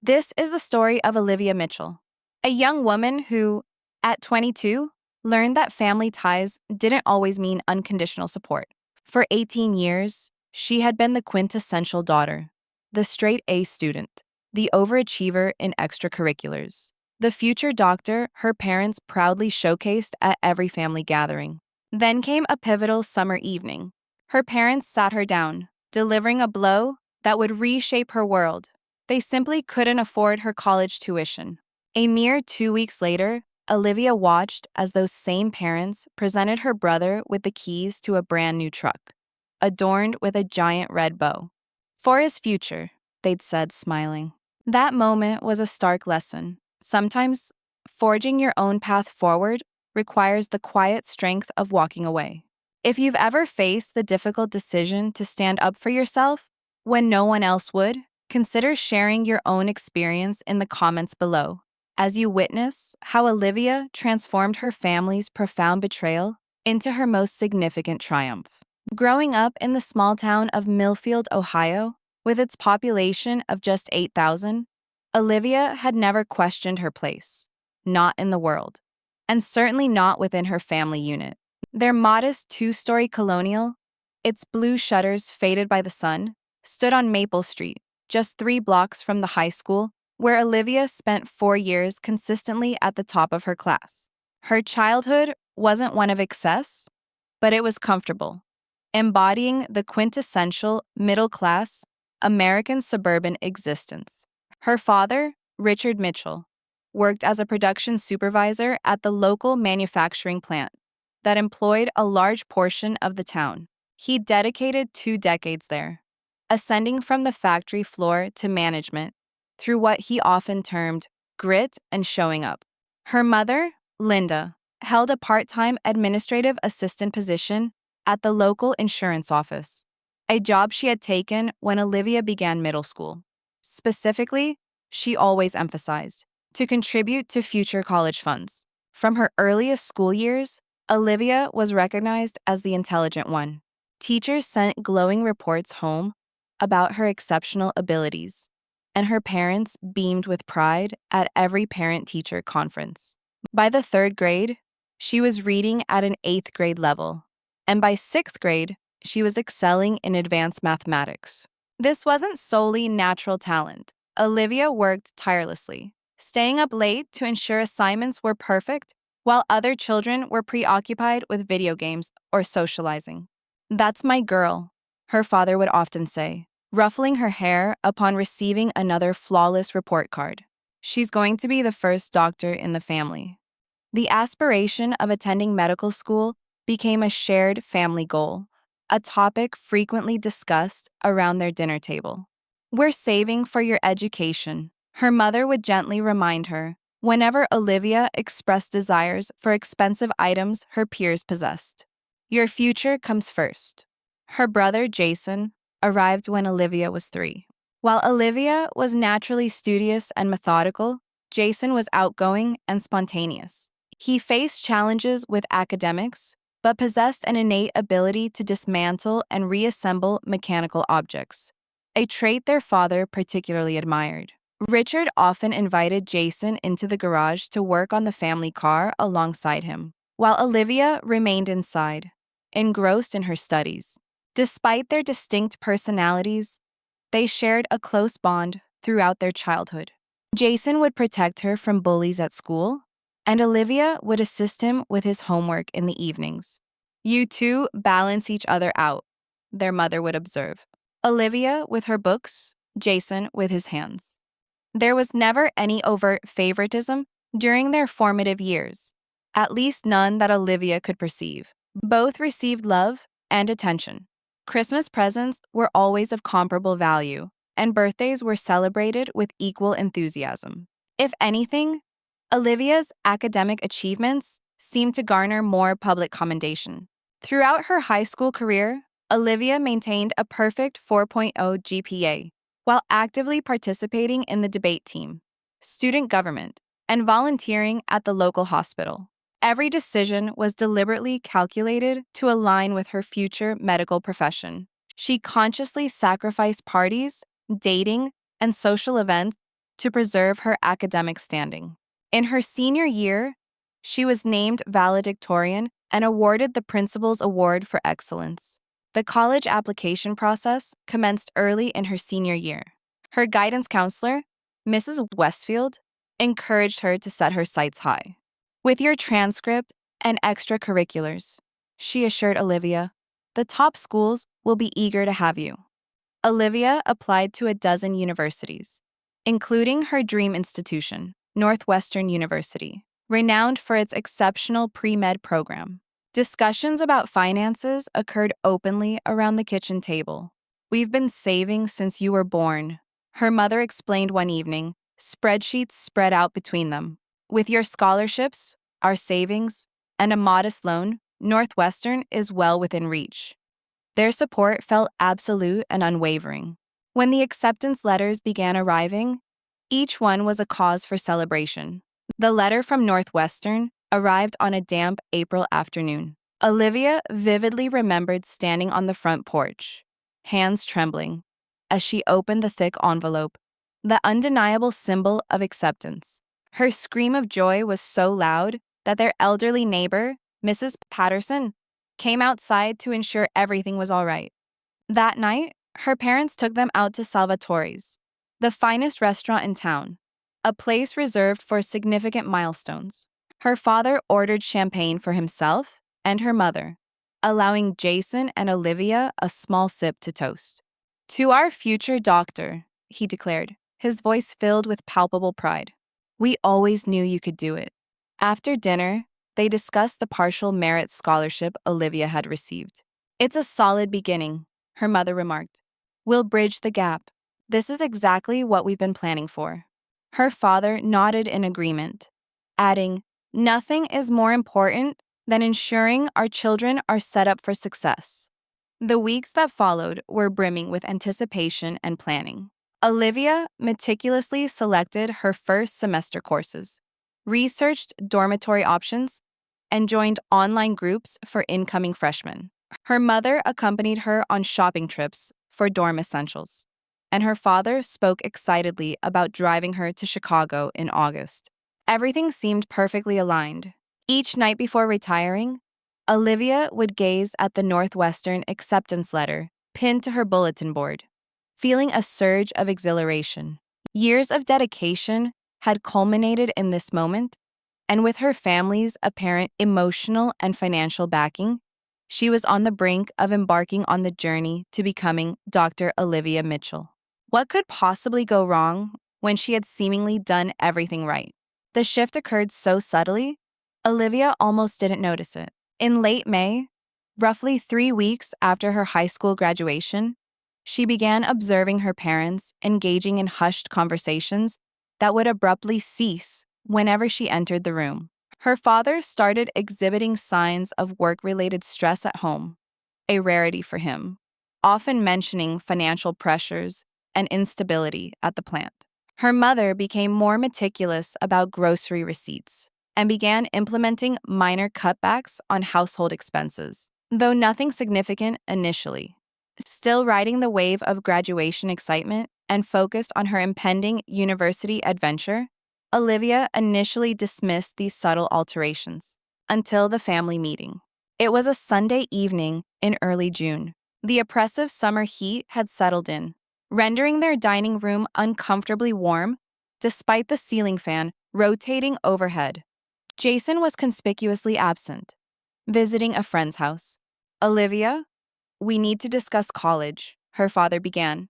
This is the story of Olivia Mitchell, a young woman who, at 22, learned that family ties didn't always mean unconditional support. For 18 years, she had been the quintessential daughter, the straight A student, the overachiever in extracurriculars, the future doctor her parents proudly showcased at every family gathering. Then came a pivotal summer evening. Her parents sat her down, delivering a blow that would reshape her world. They simply couldn't afford her college tuition. A mere 2 weeks later, Olivia watched as those same parents presented her brother with the keys to a brand new truck, adorned with a giant red bow. For his future, they'd said, smiling. That moment was a stark lesson. Sometimes, forging your own path forward requires the quiet strength of walking away. If you've ever faced the difficult decision to stand up for yourself when no one else would, consider sharing your own experience in the comments below as you witness how Olivia transformed her family's profound betrayal into her most significant triumph. Growing up in the small town of Millfield, Ohio, with its population of just 8,000, Olivia had never questioned her place, not in the world, and certainly not within her family unit. Their modest two-story colonial, its blue shutters faded by the sun, stood on Maple Street, just 3 blocks from the high school where Olivia spent 4 years consistently at the top of her class. Her childhood wasn't one of excess, but it was comfortable, embodying the quintessential middle-class American suburban existence. Her father, Richard Mitchell, worked as a production supervisor at the local manufacturing plant that employed a large portion of the town. He dedicated 2 decades there, ascending from the factory floor to management through what he often termed grit and showing up. Her mother, Linda, held a part-time administrative assistant position at the local insurance office, a job she had taken when Olivia began middle school. Specifically, she always emphasized, to contribute to future college funds. From her earliest school years, Olivia was recognized as the intelligent one. Teachers sent glowing reports home about her exceptional abilities, and her parents beamed with pride at every parent-teacher conference. By the 3rd grade, she was reading at an 8th grade level, and by 6th grade, she was excelling in advanced mathematics. This wasn't solely natural talent. Olivia worked tirelessly, staying up late to ensure assignments were perfect, while other children were preoccupied with video games or socializing. "That's my girl," her father would often say, ruffling her hair upon receiving another flawless report card. "She's going to be the first doctor in the family." The aspiration of attending medical school became a shared family goal, a topic frequently discussed around their dinner table. "We're saving for your education," her mother would gently remind her whenever Olivia expressed desires for expensive items her peers possessed. "Your future comes first." Her brother, Jason, arrived when Olivia was 3. While Olivia was naturally studious and methodical, Jason was outgoing and spontaneous. He faced challenges with academics, but possessed an innate ability to dismantle and reassemble mechanical objects, a trait their father particularly admired. Richard often invited Jason into the garage to work on the family car alongside him, while Olivia remained inside, engrossed in her studies. Despite their distinct personalities, they shared a close bond throughout their childhood. Jason would protect her from bullies at school, and Olivia would assist him with his homework in the evenings. "You two balance each other out," their mother would observe. Olivia with her books, Jason with his hands. There was never any overt favoritism during their formative years, at least none that Olivia could perceive. Both received love and attention. Christmas presents were always of comparable value, and birthdays were celebrated with equal enthusiasm. If anything, Olivia's academic achievements seemed to garner more public commendation. Throughout her high school career, Olivia maintained a perfect 4.0 GPA, while actively participating in the debate team, student government, and volunteering at the local hospital. Every decision was deliberately calculated to align with her future medical profession. She consciously sacrificed parties, dating, and social events to preserve her academic standing. In her senior year, she was named valedictorian and awarded the Principal's Award for Excellence. The college application process commenced early in her senior year. Her guidance counselor, Mrs. Westfield, encouraged her to set her sights high. With your transcript and extracurriculars, she assured Olivia, the top schools will be eager to have you. Olivia applied to a dozen universities, including her dream institution, Northwestern University, renowned for its exceptional pre-med program. Discussions about finances occurred openly around the kitchen table. We've been saving since you were born, her mother explained one evening, spreadsheets spread out between them. With your scholarships, our savings, and a modest loan, Northwestern is well within reach. Their support felt absolute and unwavering. When the acceptance letters began arriving, each one was a cause for celebration. The letter from Northwestern arrived on a damp April afternoon. Olivia vividly remembered standing on the front porch, hands trembling, as she opened the thick envelope, the undeniable symbol of acceptance. Her scream of joy was so loud that their elderly neighbor, Mrs. Patterson, came outside to ensure everything was all right. That night, her parents took them out to Salvatore's, the finest restaurant in town, a place reserved for significant milestones. Her father ordered champagne for himself and her mother, allowing Jason and Olivia a small sip to toast. To our future doctor, he declared, his voice filled with palpable pride. We always knew you could do it. After dinner, they discussed the partial merit scholarship Olivia had received. It's a solid beginning, her mother remarked. We'll bridge the gap. This is exactly what we've been planning for. Her father nodded in agreement, adding, nothing is more important than ensuring our children are set up for success. The weeks that followed were brimming with anticipation and planning. Olivia meticulously selected her first semester courses, researched dormitory options, and joined online groups for incoming freshmen. Her mother accompanied her on shopping trips for dorm essentials, and her father spoke excitedly about driving her to Chicago in August. Everything seemed perfectly aligned. Each night before retiring, Olivia would gaze at the Northwestern acceptance letter pinned to her bulletin board, feeling a surge of exhilaration. Years of dedication had culminated in this moment, and with her family's apparent emotional and financial backing, she was on the brink of embarking on the journey to becoming Dr. Olivia Mitchell. What could possibly go wrong when she had seemingly done everything right? The shift occurred so subtly, Olivia almost didn't notice it. In late May, roughly 3 weeks after her high school graduation, she began observing her parents engaging in hushed conversations that would abruptly cease whenever she entered the room. Her father started exhibiting signs of work-related stress at home, a rarity for him, often mentioning financial pressures and instability at the plant. Her mother became more meticulous about grocery receipts and began implementing minor cutbacks on household expenses, though nothing significant initially. Still riding the wave of graduation excitement and focused on her impending university adventure, Olivia initially dismissed these subtle alterations until the family meeting. It was a Sunday evening in early June. The oppressive summer heat had settled in, rendering their dining room uncomfortably warm despite the ceiling fan rotating overhead. Jason was conspicuously absent, visiting a friend's house. Olivia, we need to discuss college, her father began,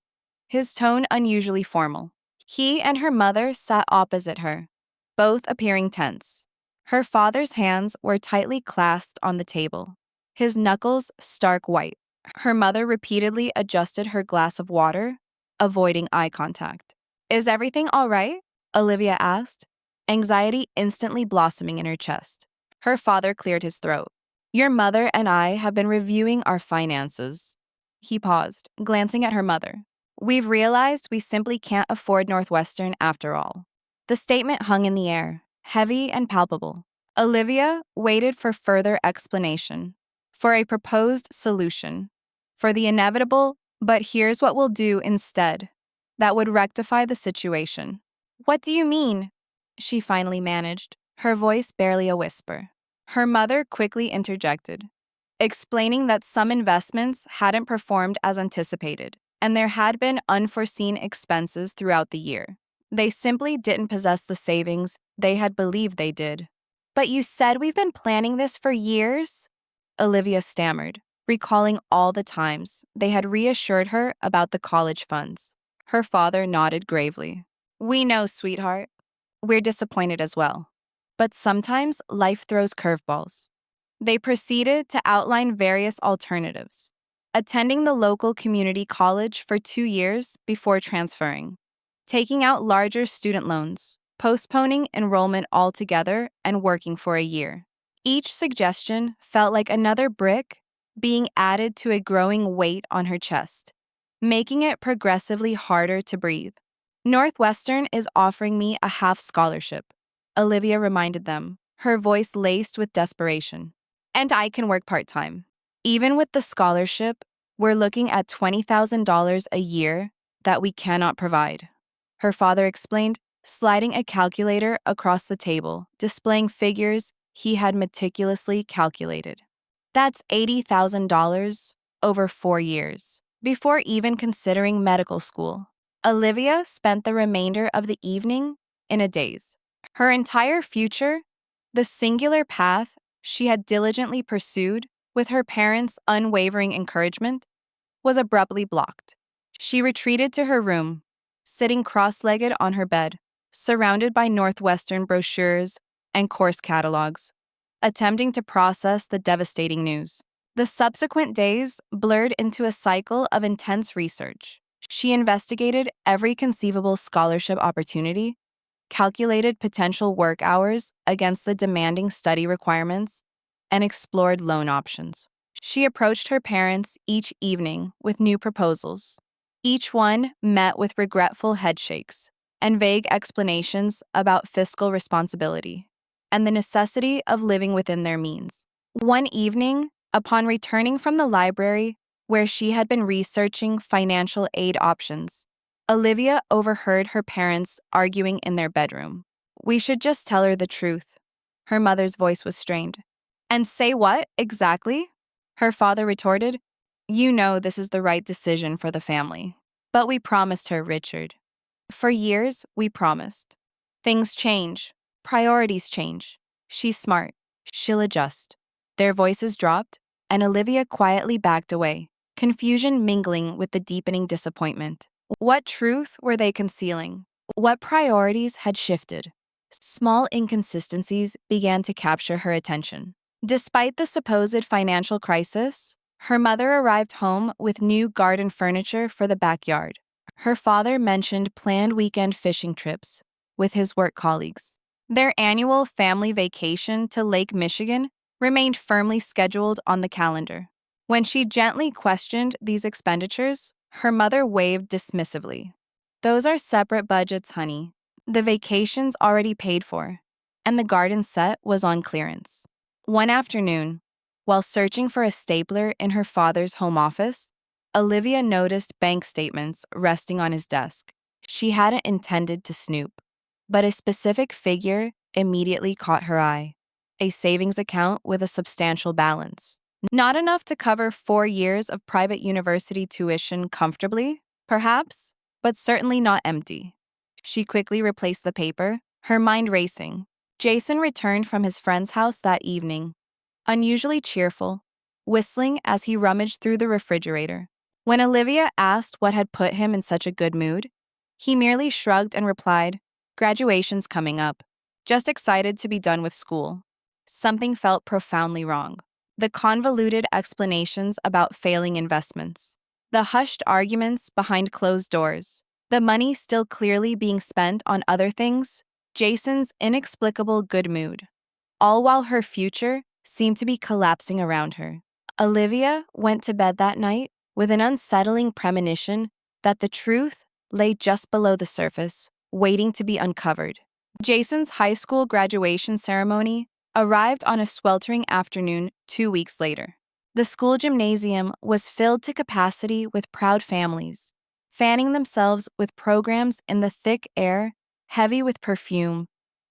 his tone unusually formal. He and her mother sat opposite her, both appearing tense. Her father's hands were tightly clasped on the table, his knuckles stark white. Her mother repeatedly adjusted her glass of water, avoiding eye contact. Is everything all right? Olivia asked, anxiety instantly blossoming in her chest. Her father cleared his throat. Your mother and I have been reviewing our finances. He paused, glancing at her mother. We've realized we simply can't afford Northwestern after all. The statement hung in the air, heavy and palpable. Olivia waited for further explanation, for a proposed solution, for the inevitable, but here's what we'll do instead, that would rectify the situation. What do you mean? She finally managed, her voice barely a whisper. Her mother quickly interjected, explaining that some investments hadn't performed as anticipated, and there had been unforeseen expenses throughout the year. They simply didn't possess the savings they had believed they did. But you said we've been planning this for years? Olivia stammered, recalling all the times they had reassured her about the college funds. Her father nodded gravely. We know, sweetheart. We're disappointed as well. But sometimes life throws curveballs. They proceeded to outline various alternatives, attending the local community college for 2 years before transferring, taking out larger student loans, postponing enrollment altogether, and working for a year. Each suggestion felt like another brick being added to a growing weight on her chest, making it progressively harder to breathe. Northwestern is offering me a half scholarship, Olivia reminded them, her voice laced with desperation. And I can work part-time. Even with the scholarship, we're looking at $20,000 a year that we cannot provide. Her father explained, sliding a calculator across the table, displaying figures he had meticulously calculated. That's $80,000 over 4 years, before even considering medical school. Olivia spent the remainder of the evening in a daze. Her entire future, the singular path she had diligently pursued with her parents' unwavering encouragement, was abruptly blocked. She retreated to her room, sitting cross-legged on her bed, surrounded by Northwestern brochures and course catalogs, attempting to process the devastating news. The subsequent days blurred into a cycle of intense research. She investigated every conceivable scholarship opportunity, calculated potential work hours against the demanding study requirements, and explored loan options. She approached her parents each evening with new proposals. Each one met with regretful headshakes and vague explanations about fiscal responsibility and the necessity of living within their means. One evening, upon returning from the library where she had been researching financial aid options, Olivia overheard her parents arguing in their bedroom. We should just tell her the truth. Her mother's voice was strained. And say what, exactly? Her father retorted. You know this is the right decision for the family. But we promised her, Richard. For years, we promised. Things change. Priorities change. She's smart. She'll adjust. Their voices dropped, and Olivia quietly backed away, confusion mingling with the deepening disappointment. What truth were they concealing? What priorities had shifted? Small inconsistencies began to capture her attention. Despite the supposed financial crisis, her mother arrived home with new garden furniture for the backyard. Her father mentioned planned weekend fishing trips with his work colleagues. Their annual family vacation to Lake Michigan remained firmly scheduled on the calendar. When she gently questioned these expenditures, her mother waved dismissively. Those are separate budgets, honey. The vacation's already paid for, and the garden set was on clearance. One afternoon, while searching for a stapler in her father's home office, Olivia noticed bank statements resting on his desk. She hadn't intended to snoop, but a specific figure immediately caught her eye. A savings account with a substantial balance. Not enough to cover 4 years of private university tuition comfortably, perhaps, but certainly not empty. She quickly replaced the paper, her mind racing. Jason returned from his friend's house that evening, unusually cheerful, whistling as he rummaged through the refrigerator. When Olivia asked what had put him in such a good mood, he merely shrugged and replied, "Graduation's coming up. Just excited to be done with school." Something felt profoundly wrong. The convoluted explanations about failing investments, the hushed arguments behind closed doors, the money still clearly being spent on other things, Jason's inexplicable good mood, all while her future seemed to be collapsing around her. Olivia went to bed that night with an unsettling premonition that the truth lay just below the surface, waiting to be uncovered. Jason's high school graduation ceremony arrived on a sweltering afternoon 2 weeks later. The school gymnasium was filled to capacity with proud families, fanning themselves with programs in the thick air heavy with perfume,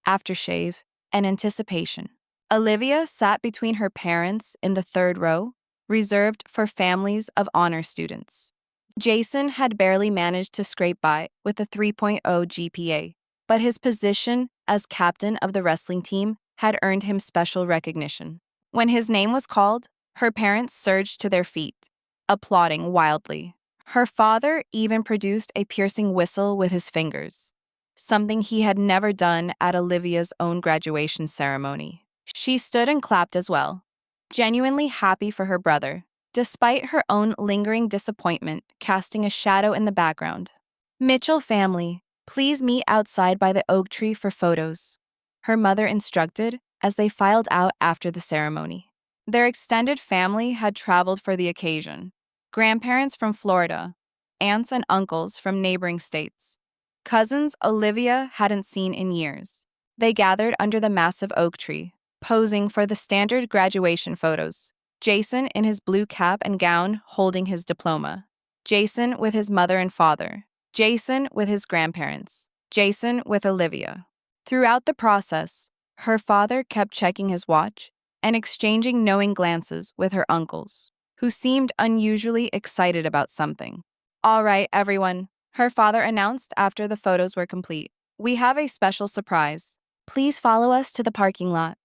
aftershave, and anticipation. Olivia sat between her parents in the third row, reserved for families of honor students. Jason had barely managed to scrape by with a 3.0 GPA, but his position as captain of the wrestling team had earned him special recognition. When his name was called, her parents surged to their feet, applauding wildly. Her father even produced a piercing whistle with his fingers, something he had never done at Olivia's own graduation ceremony. She stood and clapped as well, genuinely happy for her brother, despite her own lingering disappointment casting a shadow in the background. Mitchell family, please meet outside by the oak tree for photos, her mother instructed as they filed out after the ceremony. Their extended family had traveled for the occasion. Grandparents from Florida, aunts and uncles from neighboring states, cousins Olivia hadn't seen in years. They gathered under the massive oak tree, posing for the standard graduation photos. Jason in his blue cap and gown holding his diploma. Jason with his mother and father. Jason with his grandparents. Jason with Olivia. Throughout the process, her father kept checking his watch and exchanging knowing glances with her uncles, who seemed unusually excited about something. "All right, everyone," her father announced after the photos were complete. "We have a special surprise. Please follow us to the parking lot."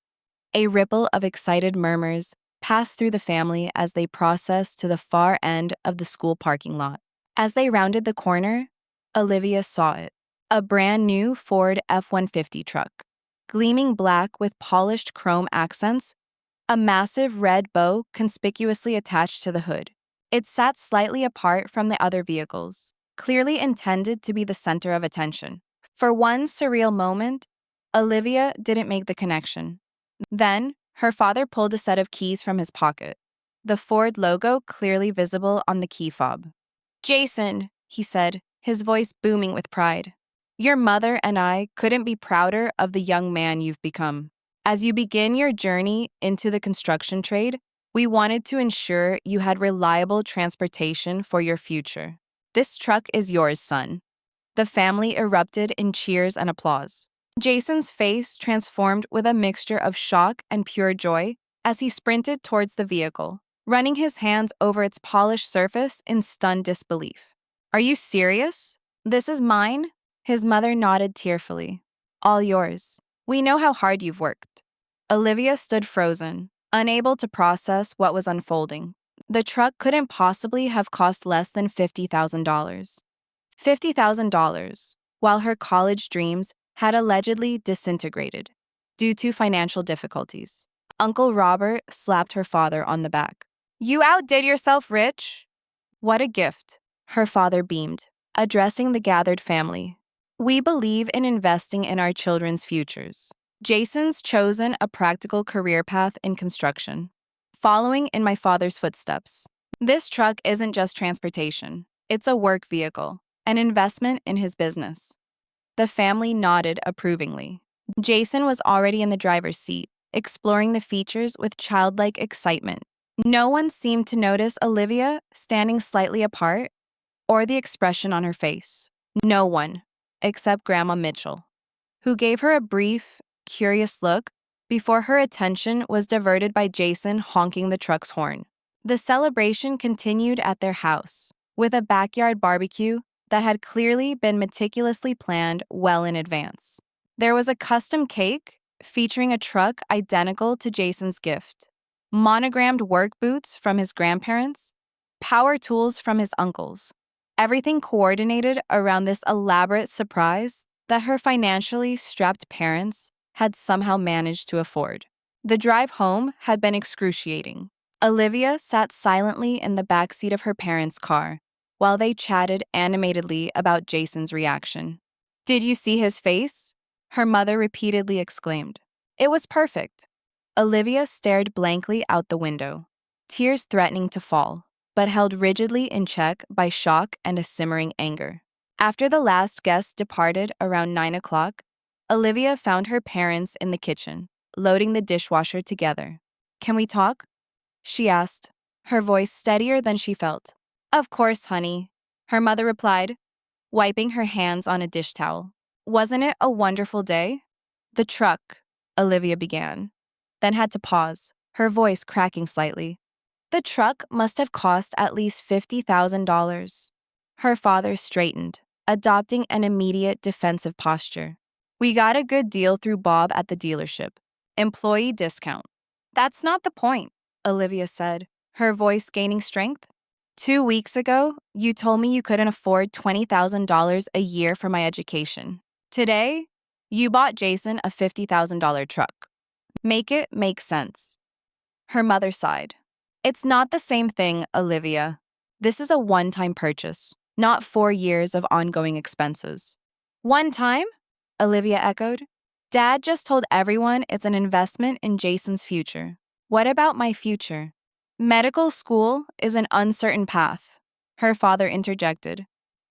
A ripple of excited murmurs passed through the family as they processed to the far end of the school parking lot. As they rounded the corner, Olivia saw it. A brand new Ford F-150 truck, gleaming black with polished chrome accents, a massive red bow conspicuously attached to the hood. It sat slightly apart from the other vehicles, clearly intended to be the center of attention. For one surreal moment, Olivia didn't make the connection. Then, her father pulled a set of keys from his pocket, the Ford logo clearly visible on the key fob. "Jason," he said, his voice booming with pride, "your mother and I couldn't be prouder of the young man you've become. As you begin your journey into the construction trade, we wanted to ensure you had reliable transportation for your future. This truck is yours, son." The family erupted in cheers and applause. Jason's face transformed with a mixture of shock and pure joy as he sprinted towards the vehicle, running his hands over its polished surface in stunned disbelief. "Are you serious? This is mine?" His mother nodded tearfully. "All yours. We know how hard you've worked." Olivia stood frozen, unable to process what was unfolding. The truck couldn't possibly have cost less than $50,000. $50,000, while her college dreams had allegedly disintegrated due to financial difficulties. Uncle Robert slapped her father on the back. "You outdid yourself, Rich." "What a gift," her father beamed, addressing the gathered family. "We believe in investing in our children's futures. Jason's chosen a practical career path in construction, following in my father's footsteps. This truck isn't just transportation, it's a work vehicle, an investment in his business." The family nodded approvingly. Jason was already in the driver's seat, exploring the features with childlike excitement. No one seemed to notice Olivia standing slightly apart or the expression on her face. No one, except Grandma Mitchell, who gave her a brief, curious look before her attention was diverted by Jason honking the truck's horn. The celebration continued at their house, with a backyard barbecue that had clearly been meticulously planned well in advance. There was a custom cake featuring a truck identical to Jason's gift, monogrammed work boots from his grandparents, power tools from his uncles. Everything coordinated around this elaborate surprise that her financially strapped parents had somehow managed to afford. The drive home had been excruciating. Olivia sat silently in the backseat of her parents' car while they chatted animatedly about Jason's reaction. "Did you see his face?" her mother repeatedly exclaimed. "It was perfect." Olivia stared blankly out the window, tears threatening to fall, but held rigidly in check by shock and a simmering anger. After the last guest departed around 9 o'clock, Olivia found her parents in the kitchen, loading the dishwasher together. "Can we talk?" she asked, her voice steadier than she felt. "Of course, honey," her mother replied, wiping her hands on a dish towel. Wasn't it a wonderful day? The truck, Olivia began, then had to pause, her voice cracking slightly. The truck must have cost at least $50,000. Her father straightened, adopting an immediate defensive posture. We got a good deal through Bob at the dealership. Employee discount. That's not the point, Olivia said, her voice gaining strength. 2 weeks ago, you told me you couldn't afford $20,000 a year for my education. Today, you bought Jason a $50,000 truck. Make it make sense. Her mother sighed. It's not the same thing, Olivia. This is a one-time purchase, not 4 years of ongoing expenses. One time? Olivia echoed. Dad just told everyone it's an investment in Jason's future. What about my future? Medical school is an uncertain path, her father interjected.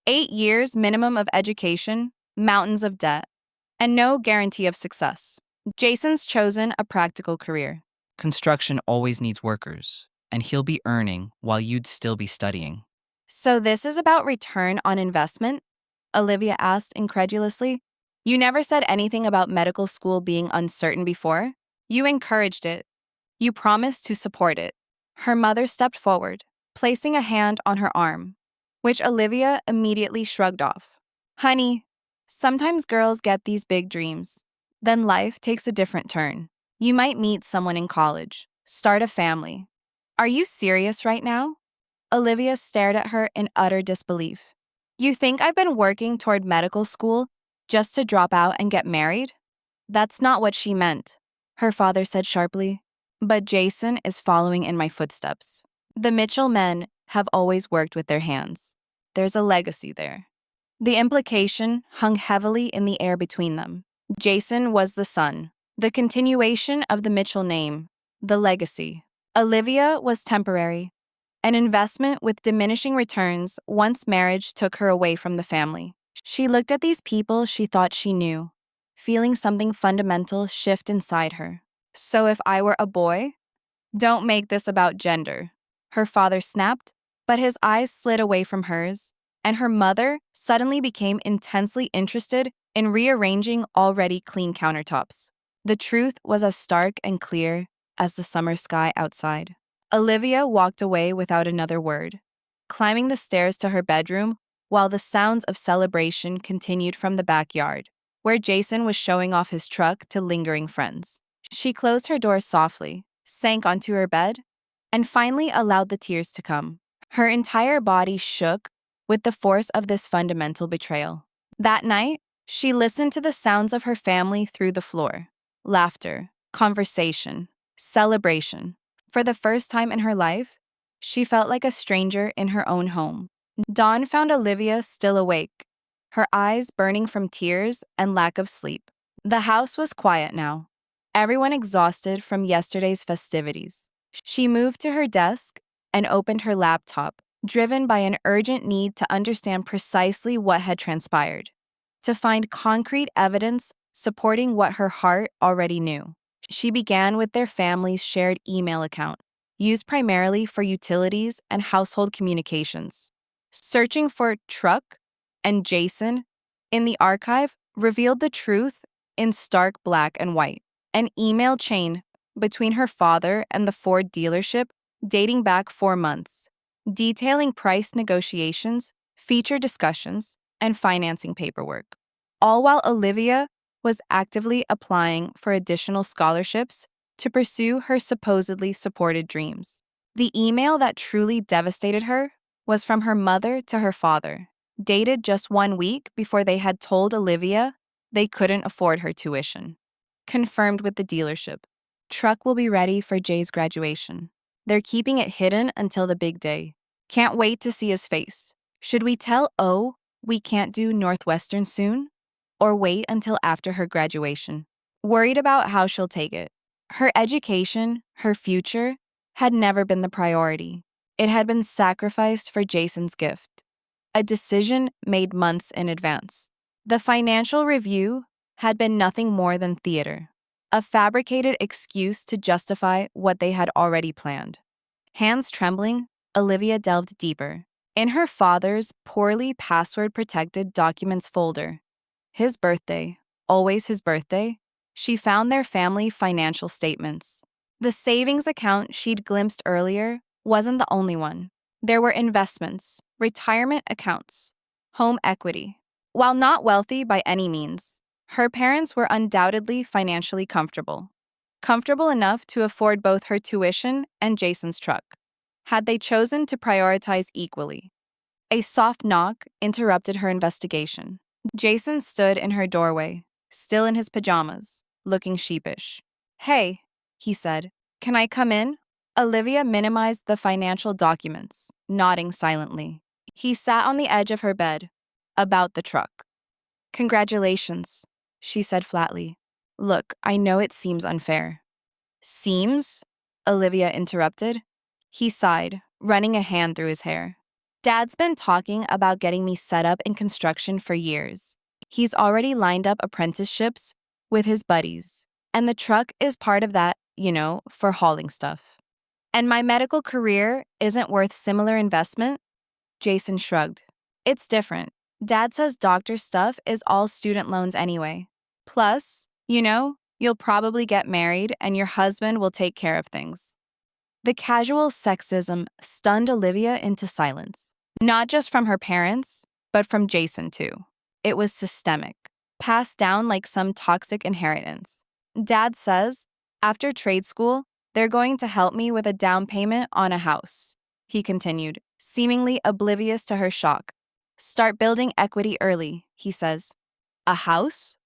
8 years minimum of education, mountains of debt, and no guarantee of success. Jason's chosen a practical career. Construction always needs workers, and he'll be earning while you'd still be studying. So this is about return on investment? Olivia asked incredulously. You never said anything about medical school being uncertain before. You encouraged it. You promised to support it. Her mother stepped forward, placing a hand on her arm, which Olivia immediately shrugged off. Honey, sometimes girls get these big dreams. Then life takes a different turn. You might meet someone in college, start a family. Are you serious right now? Olivia stared at her in utter disbelief. You think I've been working toward medical school just to drop out and get married? That's not what she meant, her father said sharply. But Jason is following in my footsteps. The Mitchell men have always worked with their hands. There's a legacy there. The implication hung heavily in the air between them. Jason was the son, the continuation of the Mitchell name, the legacy. Olivia was temporary, an investment with diminishing returns once marriage took her away from the family. She looked at these people she thought she knew, feeling something fundamental shift inside her. So if I were a boy? Don't make this about gender, her father snapped, but his eyes slid away from hers, and her mother suddenly became intensely interested in rearranging already clean countertops. The truth was as stark and clear as the summer sky outside. Olivia walked away without another word, climbing the stairs to her bedroom while the sounds of celebration continued from the backyard, where Jason was showing off his truck to lingering friends. She closed her door softly, sank onto her bed, and finally allowed the tears to come. Her entire body shook with the force of this fundamental betrayal. That night, she listened to the sounds of her family through the floor. Laughter, conversation, celebration. For the first time in her life, she felt like a stranger in her own home. Dawn found Olivia still awake, her eyes burning from tears and lack of sleep. The house was quiet now, everyone exhausted from yesterday's festivities. She moved to her desk and opened her laptop, driven by an urgent need to understand precisely what had transpired, to find concrete evidence supporting what her heart already knew. She began with their family's shared email account, used primarily for utilities and household communications. Searching for truck and Jason in the archive revealed the truth in stark black and white. An email chain between her father and the Ford dealership dating back 4 months, detailing price negotiations, feature discussions, and financing paperwork. All while Olivia was actively applying for additional scholarships to pursue her supposedly supported dreams. The email that truly devastated her was from her mother to her father, dated just 1 week before they had told Olivia they couldn't afford her tuition. Confirmed with the dealership. Truck will be ready for Jay's graduation. They're keeping it hidden until the big day. Can't wait to see his face. Should we tell O we can't do Northwestern soon? Or wait until after her graduation? Worried about how she'll take it. Her education, her future, had never been the priority. It had been sacrificed for Jason's gift. A decision made months in advance. The financial review had been nothing more than theater, a fabricated excuse to justify what they had already planned. Hands trembling, Olivia delved deeper. In her father's poorly password-protected documents folder, His birthday, always his birthday, she found their family financial statements. The savings account she'd glimpsed earlier wasn't the only one. There were investments, retirement accounts, home equity. While not wealthy by any means, her parents were undoubtedly financially comfortable. Comfortable enough to afford both her tuition and Jason's truck, had they chosen to prioritize equally. A soft knock interrupted her investigation. Jason stood in her doorway, still in his pajamas, looking sheepish. "Hey," he said, "can I come in?" Olivia minimized the financial documents, nodding silently. He sat on the edge of her bed, about the truck. "Congratulations," she said flatly. "Look, I know it seems unfair." "Seems?" Olivia interrupted. He sighed, running a hand through his hair. "Dad's been talking about getting me set up in construction for years. He's already lined up apprenticeships with his buddies, and the truck is part of that, for hauling stuff. And my medical career isn't worth similar investment?" Jason shrugged. "It's different. Dad says doctor stuff is all student loans anyway. Plus, you'll probably get married and your husband will take care of things." The casual sexism stunned Olivia into silence. Not just from her parents, but from Jason too. It was systemic, passed down like some toxic inheritance. "Dad says, after trade school, they're going to help me with a down payment on a house," he continued, seemingly oblivious to her shock. "Start building equity early," he says. A house?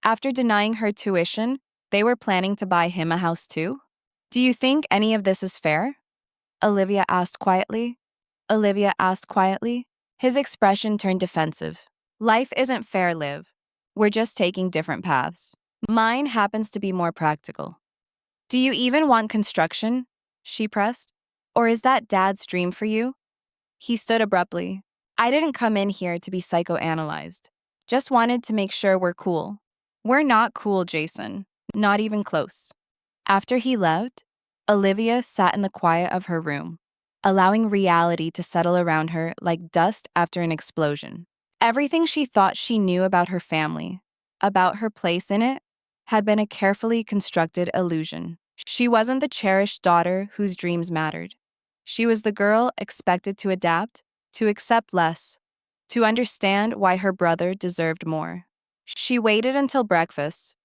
After denying her tuition, they were planning to buy him a house too? "Do you think any of this is fair?" Olivia asked quietly. His expression turned defensive. "Life isn't fair, Liv. We're just taking different paths. Mine happens to be more practical." "Do you even want construction?" she pressed. "Or is that Dad's dream for you?" He stood abruptly. "I didn't come in here to be psychoanalyzed. Just wanted to make sure we're cool." "We're not cool, Jason. Not even close." After he left, Olivia sat in the quiet of her room, allowing reality to settle around her like dust after an explosion. Everything she thought she knew about her family, about her place in it, had been a carefully constructed illusion. She wasn't the cherished daughter whose dreams mattered. She was the girl expected to adapt, to accept less, to understand why her brother deserved more. She waited until breakfast,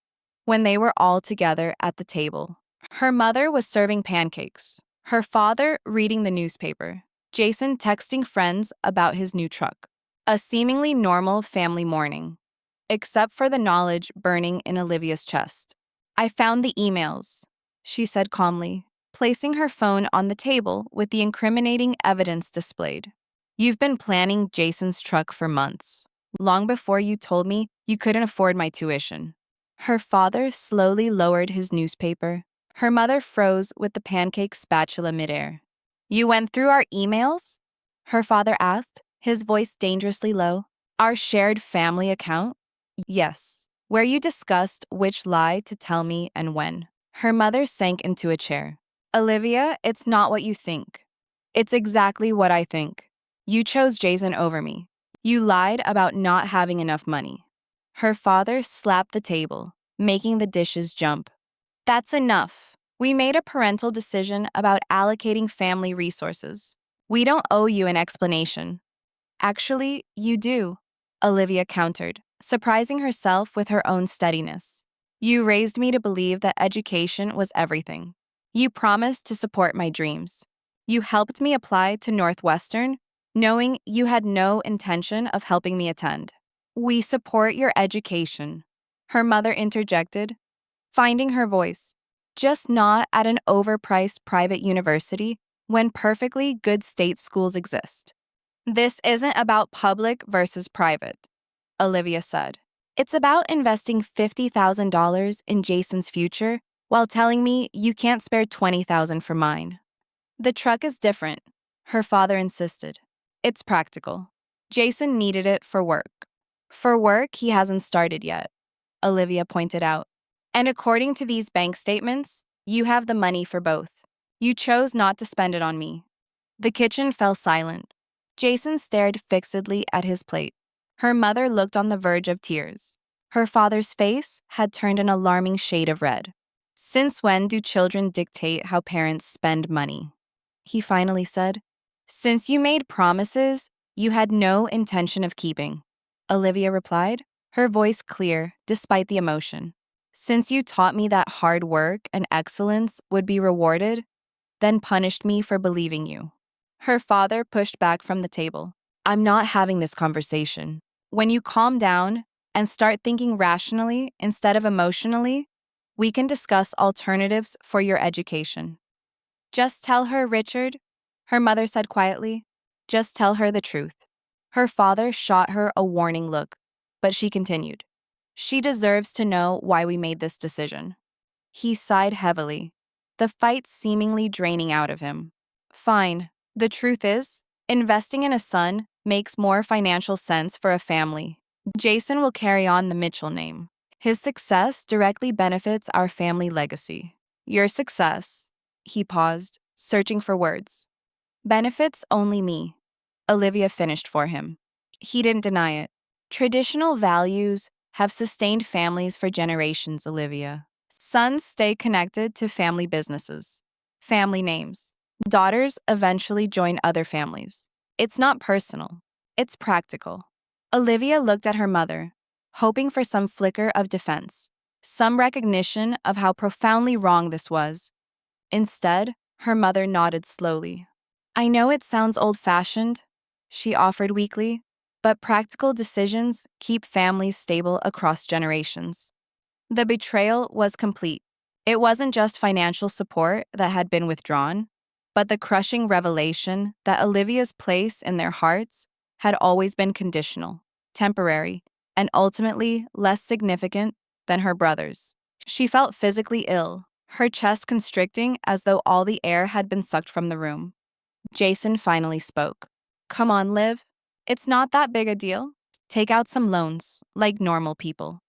when they were all together at the table. Her mother was serving pancakes, her father reading the newspaper, Jason texting friends about his new truck. A seemingly normal family morning, except for the knowledge burning in Olivia's chest. "I found the emails," she said calmly, placing her phone on the table with the incriminating evidence displayed. "You've been planning Jason's truck for months, long before you told me you couldn't afford my tuition." Her father slowly lowered his newspaper. Her mother froze with the pancake spatula midair. "You went through our emails?" her father asked, his voice dangerously low. "Our shared family account?" "Yes, where you discussed which lie to tell me and when." Her mother sank into a chair. "Olivia, it's not what you think. It's exactly what I think. You chose Jason over me. You lied about not having enough money." Her father slapped the table, making the dishes jump. "That's enough. We made a parental decision about allocating family resources. We don't owe you an explanation." "Actually, you do," Olivia countered, surprising herself with her own steadiness. "You raised me to believe that education was everything. You promised to support my dreams. You helped me apply to Northwestern, knowing you had no intention of helping me attend." "We support your education," her mother interjected, finding her voice. "Just not at an overpriced private university when perfectly good state schools exist." "This isn't about public versus private," Olivia said. "It's about investing $50,000 in Jason's future while telling me you can't spare $20,000 for mine." "The truck is different," her father insisted. "It's practical. Jason needed it for work." "For work he hasn't started yet," Olivia pointed out. "And according to these bank statements, you have the money for both. You chose not to spend it on me." The kitchen fell silent. Jason stared fixedly at his plate. Her mother looked on the verge of tears. Her father's face had turned an alarming shade of red. Since when do children dictate how parents spend money? He finally said. Since you made promises you had no intention of keeping, Olivia replied, her voice clear despite the emotion. Since you taught me that hard work and excellence would be rewarded, then punished me for believing you. Her father pushed back from the table. I'm not having this conversation. When you calm down and start thinking rationally instead of emotionally, we can discuss alternatives for your education. Just tell her, Richard, her mother said quietly. Just tell her the truth. Her father shot her a warning look, but she continued. She deserves to know why we made this decision. He sighed heavily, the fight seemingly draining out of him. Fine. The truth is, investing in a son makes more financial sense for a family. Jason will carry on the Mitchell name. His success directly benefits our family legacy. Your success, he paused, searching for words. Benefits only me, Olivia finished for him. He didn't deny it. Traditional values have sustained families for generations, Olivia. Sons stay connected to family businesses, family names. Daughters eventually join other families. It's not personal, it's practical. Olivia looked at her mother, hoping for some flicker of defense, some recognition of how profoundly wrong this was. Instead, her mother nodded slowly. I know it sounds old-fashioned, she offered weakly, but practical decisions keep families stable across generations. The betrayal was complete. It wasn't just financial support that had been withdrawn, but the crushing revelation that Olivia's place in their hearts had always been conditional, temporary, and ultimately less significant than her brother's. She felt physically ill, her chest constricting as though all the air had been sucked from the room. Jason finally spoke. Come on, Liv. It's not that big a deal. Take out some loans, like normal people.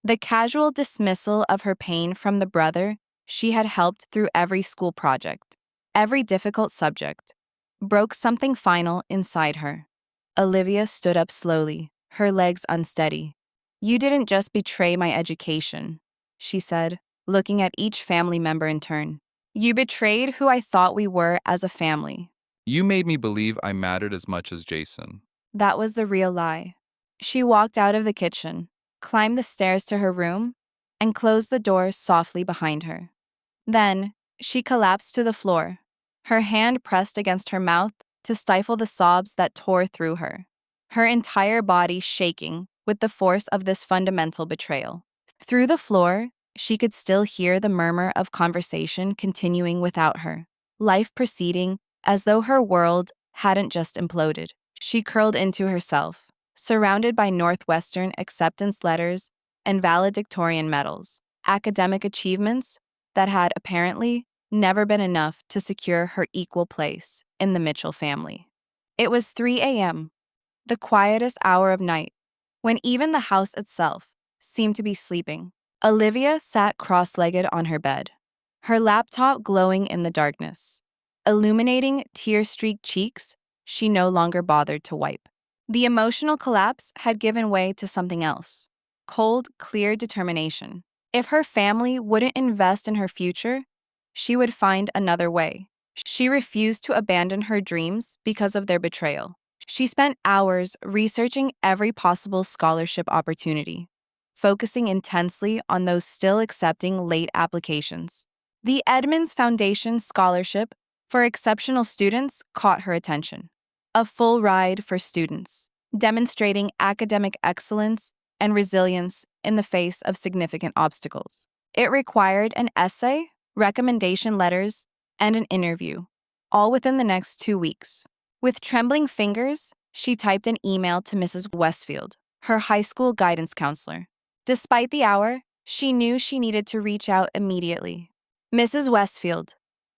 The casual dismissal of her pain from the brother she had helped through every school project, every difficult subject, broke something final inside her. Olivia stood up slowly, her legs unsteady. You didn't just betray my education, she said, looking at each family member in turn. You betrayed who I thought we were as a family. You made me believe I mattered as much as Jason. That was the real lie. She walked out of the kitchen, climbed the stairs to her room, and closed the door softly behind her. Then, she collapsed to the floor, her hand pressed against her mouth to stifle the sobs that tore through her, her entire body shaking with the force of this fundamental betrayal. Through the floor, she could still hear the murmur of conversation continuing without her, life proceeding as though her world hadn't just imploded. She curled into herself, surrounded by Northwestern acceptance letters and valedictorian medals, academic achievements that had apparently never been enough to secure her equal place in the Mitchell family. It was 3 a.m., the quietest hour of night, when even the house itself seemed to be sleeping. Olivia sat cross-legged on her bed, her laptop glowing in the darkness, illuminating tear-streaked cheeks she no longer bothered to wipe. The emotional collapse had given way to something else, cold, clear determination. If her family wouldn't invest in her future, she would find another way. She refused to abandon her dreams because of their betrayal. She spent hours researching every possible scholarship opportunity, focusing intensely on those still accepting late applications. The Edmonds Foundation Scholarship for Exceptional Students caught her attention. A full ride for students, demonstrating academic excellence and resilience in the face of significant obstacles. It required an essay, recommendation letters, and an interview, all within the next 2 weeks. With trembling fingers, she typed an email to Mrs. Westfield, her high school guidance counselor. Despite the hour, she knew she needed to reach out immediately. Mrs. Westfield,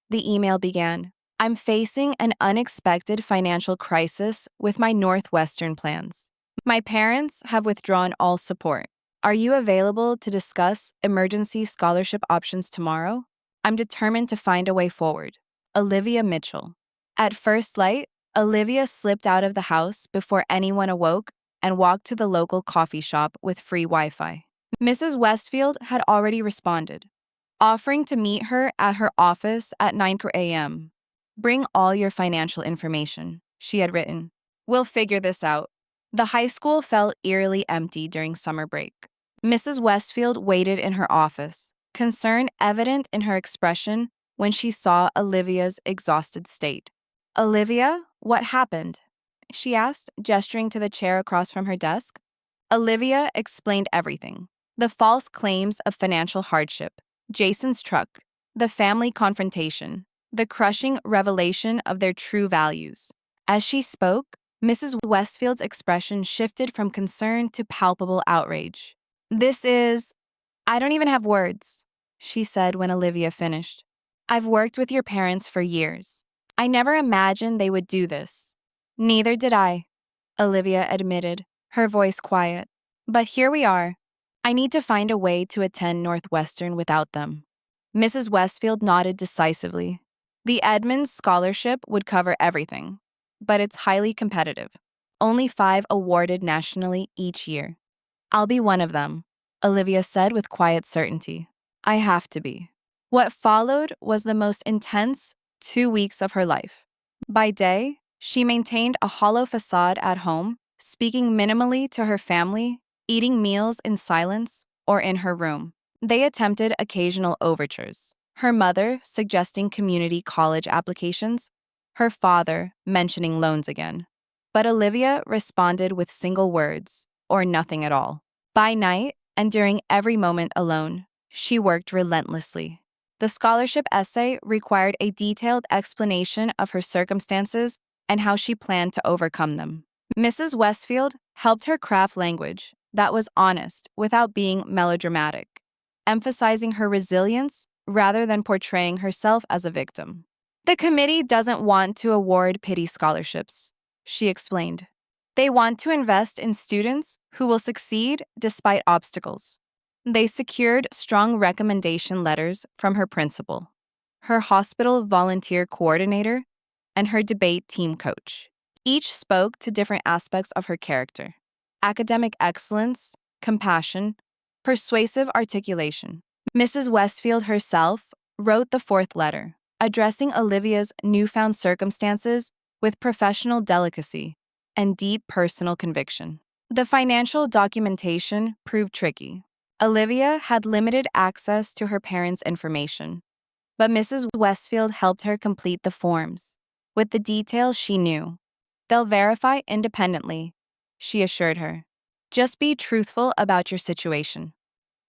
the email began, I'm facing an unexpected financial crisis with my Northwestern plans. My parents have withdrawn all support. Are you available to discuss emergency scholarship options tomorrow? I'm determined to find a way forward. Olivia Mitchell. At first light, Olivia slipped out of the house before anyone awoke and walked to the local coffee shop with free Wi-Fi. Mrs. Westfield had already responded, offering to meet her at her office at 9 a.m. Bring all your financial information, she had written. We'll figure this out. The high school felt eerily empty during summer break. Mrs. Westfield waited in her office, concern evident in her expression when she saw Olivia's exhausted state. Olivia, what happened? She asked, gesturing to the chair across from her desk. Olivia explained everything. The false claims of financial hardship, Jason's truck, the family confrontation, the crushing revelation of their true values. As she spoke, Mrs. Westfield's expression shifted from concern to palpable outrage. I don't even have words, she said when Olivia finished. I've worked with your parents for years. I never imagined they would do this. Neither did I, Olivia admitted, her voice quiet. But here we are. I need to find a way to attend Northwestern without them. Mrs. Westfield nodded decisively. The Edmonds Scholarship would cover everything, but it's highly competitive. Only 5 awarded nationally each year. I'll be one of them, Olivia said with quiet certainty. I have to be. What followed was the most intense 2 weeks of her life. By day, she maintained a hollow facade at home, speaking minimally to her family, eating meals in silence or in her room. They attempted occasional overtures, her mother suggesting community college applications, her father mentioning loans again. But Olivia responded with single words or nothing at all. By night, and during every moment alone, she worked relentlessly. The scholarship essay required a detailed explanation of her circumstances and how she planned to overcome them. Mrs. Westfield helped her craft language that was honest without being melodramatic, emphasizing her resilience rather than portraying herself as a victim. The committee doesn't want to award pity scholarships, she explained. They want to invest in students who will succeed despite obstacles. They secured strong recommendation letters from her principal, her hospital volunteer coordinator, and her debate team coach. Each spoke to different aspects of her character: academic excellence, compassion, persuasive articulation. Mrs. Westfield herself wrote the 4th letter, addressing Olivia's newfound circumstances with professional delicacy and deep personal conviction. The financial documentation proved tricky. Olivia had limited access to her parents' information, but Mrs. Westfield helped her complete the forms with the details she knew. They'll verify independently, she assured her. Just be truthful about your situation.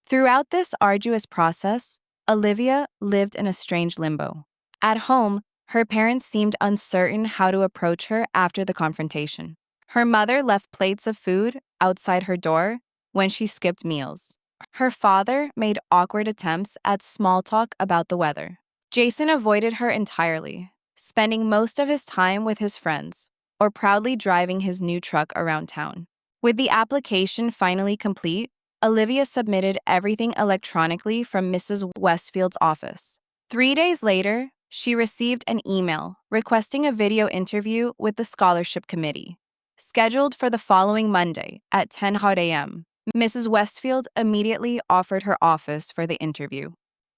Throughout this arduous process, Olivia lived in a strange limbo. At home, her parents seemed uncertain how to approach her after the confrontation. Her mother left plates of food outside her door when she skipped meals. Her father made awkward attempts at small talk about the weather. Jason avoided her entirely, spending most of his time with his friends or proudly driving his new truck around town. With the application finally complete, Olivia submitted everything electronically from Mrs. Westfield's office. 3 days later, she received an email requesting a video interview with the scholarship committee, scheduled for the following Monday at 10 a.m. Mrs. Westfield immediately offered her office for the interview.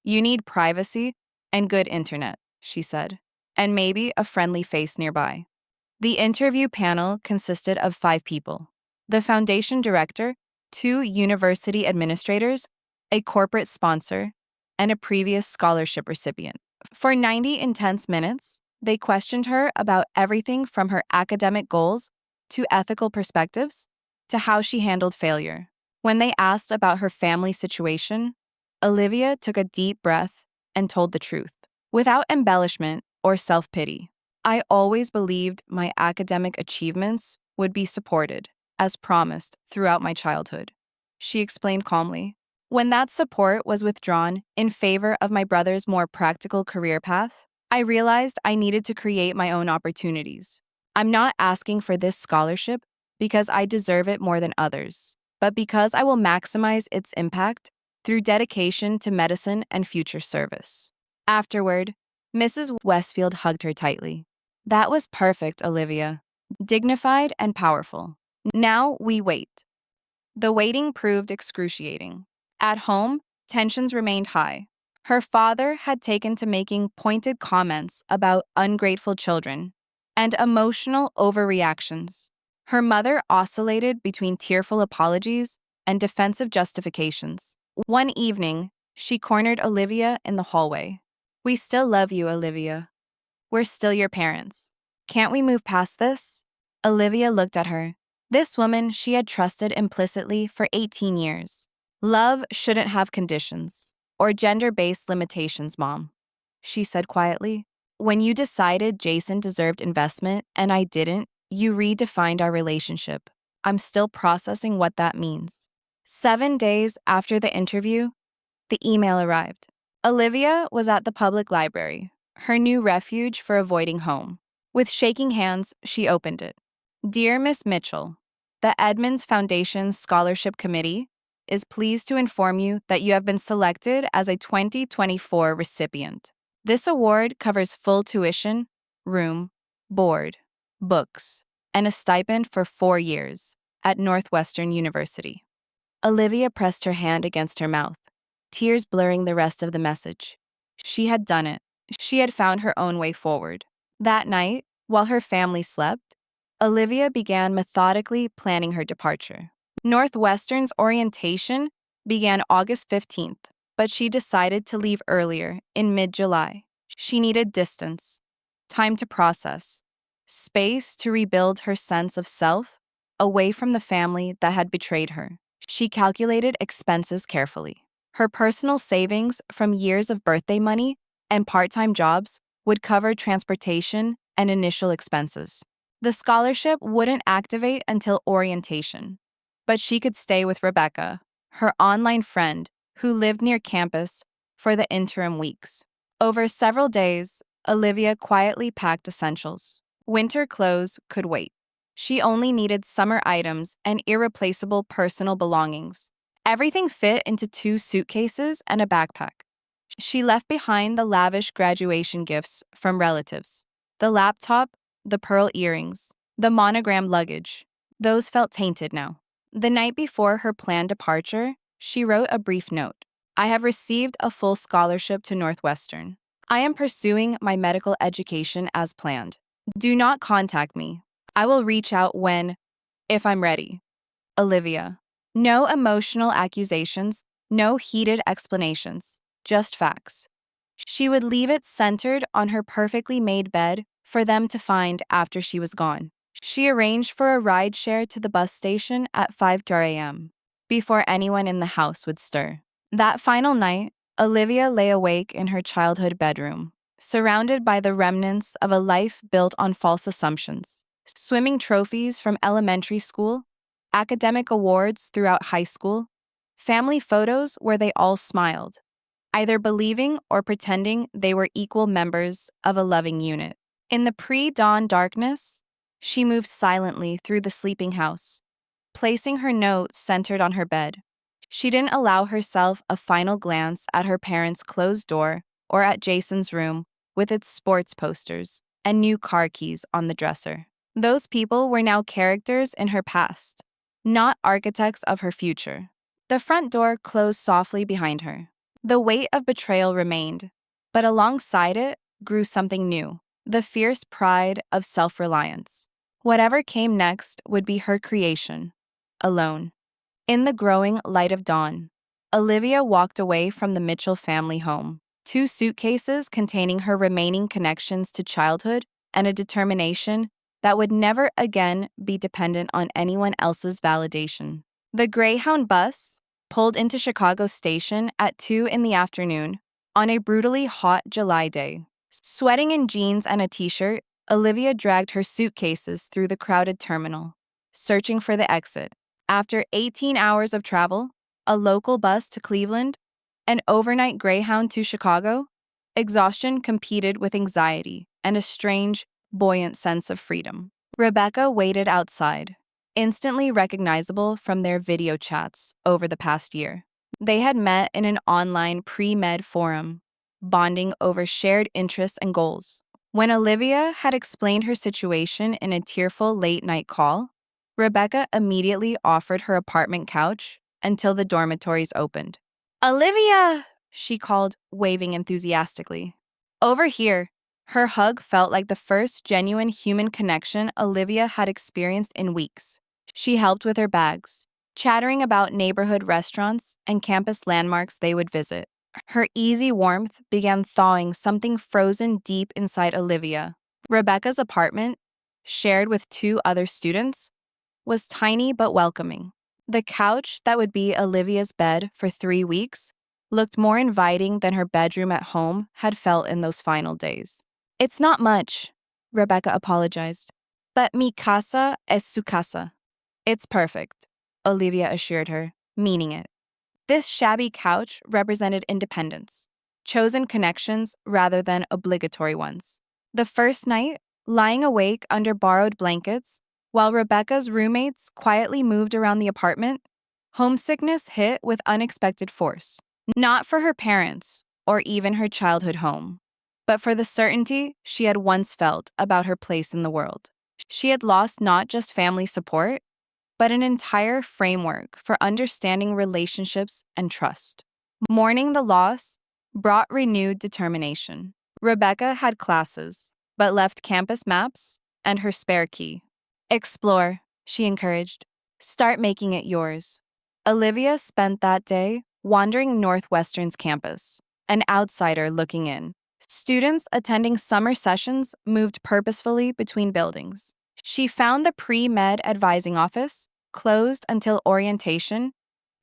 You need privacy and good internet, she said, and maybe a friendly face nearby. The interview panel consisted of 5 people: the foundation director, 2 university administrators, a corporate sponsor, and a previous scholarship recipient. For 90 intense minutes, they questioned her about everything from her academic goals to ethical perspectives to how she handled failure. When they asked about her family situation, Olivia took a deep breath and told the truth, without embellishment or self-pity. I always believed my academic achievements would be supported, as promised, throughout my childhood, she explained calmly. When that support was withdrawn in favor of my brother's more practical career path, I realized I needed to create my own opportunities. I'm not asking for this scholarship because I deserve it more than others, but because I will maximize its impact through dedication to medicine and future service. Afterward, Mrs. Westfield hugged her tightly. That was perfect, Olivia. Dignified and powerful. Now we wait. The waiting proved excruciating. At home, tensions remained high. Her father had taken to making pointed comments about ungrateful children and emotional overreactions. Her mother oscillated between tearful apologies and defensive justifications. One evening, she cornered Olivia in the hallway. "We still love you, Olivia. We're still your parents. Can't we move past this?" Olivia looked at her. This woman she had trusted implicitly for 18 years. "Love shouldn't have conditions or gender-based limitations, Mom," she said quietly. "When you decided Jason deserved investment and I didn't, you redefined our relationship. I'm still processing what that means." 7 days after the interview, the email arrived. Olivia was at the public library, her new refuge for avoiding home. With shaking hands, she opened it. "Dear Miss Mitchell, the Edmonds Foundation's Scholarship Committee is pleased to inform you that you have been selected as a 2024 recipient. This award covers full tuition, room, board, books, and a stipend for 4 years at Northwestern University." Olivia pressed her hand against her mouth, tears blurring the rest of the message. She had done it. She had found her own way forward. That night, while her family slept, Olivia began methodically planning her departure. Northwestern's orientation began August 15th, but she decided to leave earlier, in mid-July. She needed distance, time to process, space to rebuild her sense of self away from the family that had betrayed her. She calculated expenses carefully. Her personal savings from years of birthday money and part-time jobs would cover transportation and initial expenses. The scholarship wouldn't activate until orientation, but she could stay with Rebecca, her online friend who lived near campus, for the interim weeks. Over several days, Olivia quietly packed essentials. Winter clothes could wait. She only needed summer items and irreplaceable personal belongings. Everything fit into 2 suitcases and a backpack. She left behind the lavish graduation gifts from relatives, the laptop, the pearl earrings, the monogrammed luggage. Those felt tainted now. The night before her planned departure, she wrote a brief note. "I have received a full scholarship to Northwestern. I am pursuing my medical education as planned. Do not contact me. I will reach out if I'm ready. Olivia." No emotional accusations, no heated explanations, just facts. She would leave it centered on her perfectly made bed for them to find after she was gone. She arranged for a ride share to the bus station at 5:30 a.m., before anyone in the house would stir. That final night, Olivia lay awake in her childhood bedroom, surrounded by the remnants of a life built on false assumptions. Swimming trophies from elementary school, academic awards throughout high school, family photos where they all smiled, either believing or pretending they were equal members of a loving unit. In the pre-dawn darkness, she moved silently through the sleeping house, placing her note centered on her bed. She didn't allow herself a final glance at her parents' closed door or at Jason's room with its sports posters and new car keys on the dresser. Those people were now characters in her past, not architects of her future. The front door closed softly behind her. The weight of betrayal remained, but alongside it grew something new, the fierce pride of self-reliance. Whatever came next would be her creation, alone. In the growing light of dawn, Olivia walked away from the Mitchell family home, 2 suitcases containing her remaining connections to childhood and a determination that would never again be dependent on anyone else's validation. The Greyhound bus pulled into Chicago Station at 2 in the afternoon on a brutally hot July day. Sweating in jeans and a t-shirt, Olivia dragged her suitcases through the crowded terminal, searching for the exit. After 18 hours of travel, a local bus to Cleveland, an overnight Greyhound to Chicago, exhaustion competed with anxiety and a strange, buoyant sense of freedom. Rebecca waited outside, instantly recognizable from their video chats over the past year. They had met in an online pre-med forum, bonding over shared interests and goals. When Olivia had explained her situation in a tearful late-night call, Rebecca immediately offered her apartment couch until the dormitories opened. Olivia, she called, waving enthusiastically. Over here. Her hug felt like the first genuine human connection Olivia had experienced in weeks. She helped with her bags, chattering about neighborhood restaurants and campus landmarks they would visit. Her easy warmth began thawing something frozen deep inside Olivia. Rebecca's apartment, shared with two other students, was tiny but welcoming. The couch that would be Olivia's bed for 3 weeks looked more inviting than her bedroom at home had felt in those final days. It's not much, Rebecca apologized. But mi casa es su casa. It's perfect, Olivia assured her, meaning it. This shabby couch represented independence, chosen connections rather than obligatory ones. The first night, lying awake under borrowed blankets, while Rebecca's roommates quietly moved around the apartment, homesickness hit with unexpected force. Not for her parents or even her childhood home, but for the certainty she had once felt about her place in the world. She had lost not just family support, but an entire framework for understanding relationships and trust. Mourning the loss brought renewed determination. Rebecca had classes, but left campus maps and her spare key. Explore, she encouraged. Start making it yours. Olivia spent that day wandering Northwestern's campus, an outsider looking in. Students attending summer sessions moved purposefully between buildings. She found the pre-med advising office, closed until orientation,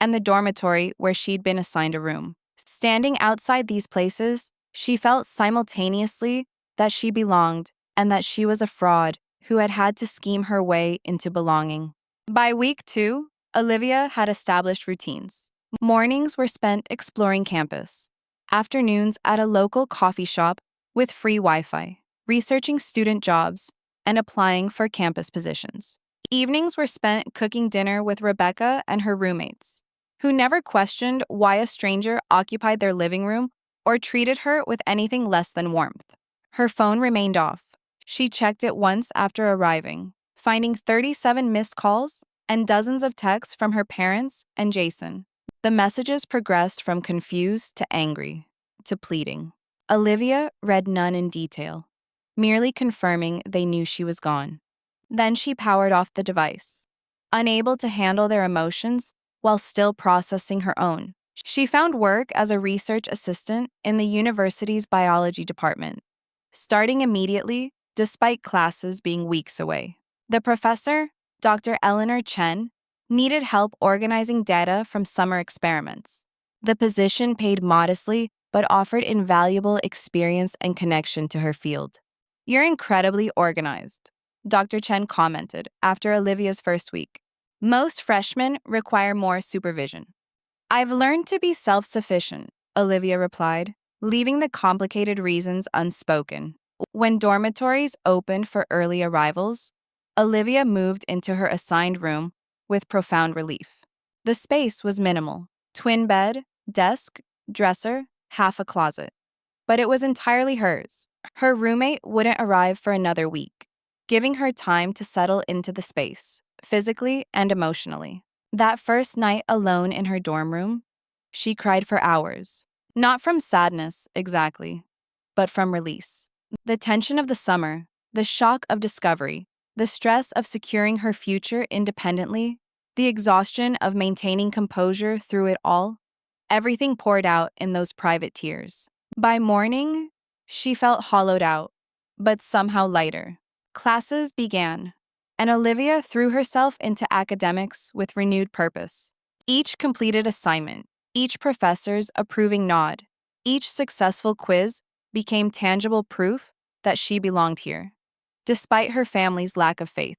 and the dormitory where she'd been assigned a room. Standing outside these places, she felt simultaneously that she belonged and that she was a fraud who had had to scheme her way into belonging. By week 2, Olivia had established routines. Mornings were spent exploring campus, afternoons at a local coffee shop with free Wi-Fi, researching student jobs, and applying for campus positions. Evenings were spent cooking dinner with Rebecca and her roommates, who never questioned why a stranger occupied their living room or treated her with anything less than warmth. Her phone remained off. She checked it once after arriving, finding 37 missed calls and dozens of texts from her parents and Jason. The messages progressed from confused to angry to pleading. Olivia read none in detail, merely confirming they knew she was gone. Then she powered off the device, unable to handle their emotions while still processing her own. She found work as a research assistant in the university's biology department, starting immediately despite classes being weeks away. The professor, Dr. Eleanor Chen, needed help organizing data from summer experiments. The position paid modestly but offered invaluable experience and connection to her field. You're incredibly organized, Dr. Chen commented after Olivia's first week. Most freshmen require more supervision. I've learned to be self-sufficient, Olivia replied, leaving the complicated reasons unspoken. When dormitories opened for early arrivals, Olivia moved into her assigned room with profound relief. The space was minimal: twin bed, desk, dresser, half a closet. But it was entirely hers. Her roommate wouldn't arrive for another week, giving her time to settle into the space, physically and emotionally. That first night alone in her dorm room, she cried for hours. Not from sadness, exactly, but from release. The tension of the summer, the shock of discovery, the stress of securing her future independently, the exhaustion of maintaining composure through it all, everything poured out in those private tears. By morning, she felt hollowed out, but somehow lighter. Classes began, and Olivia threw herself into academics with renewed purpose. Each completed assignment, each professor's approving nod, each successful quiz became tangible proof that she belonged here. Despite her family's lack of faith,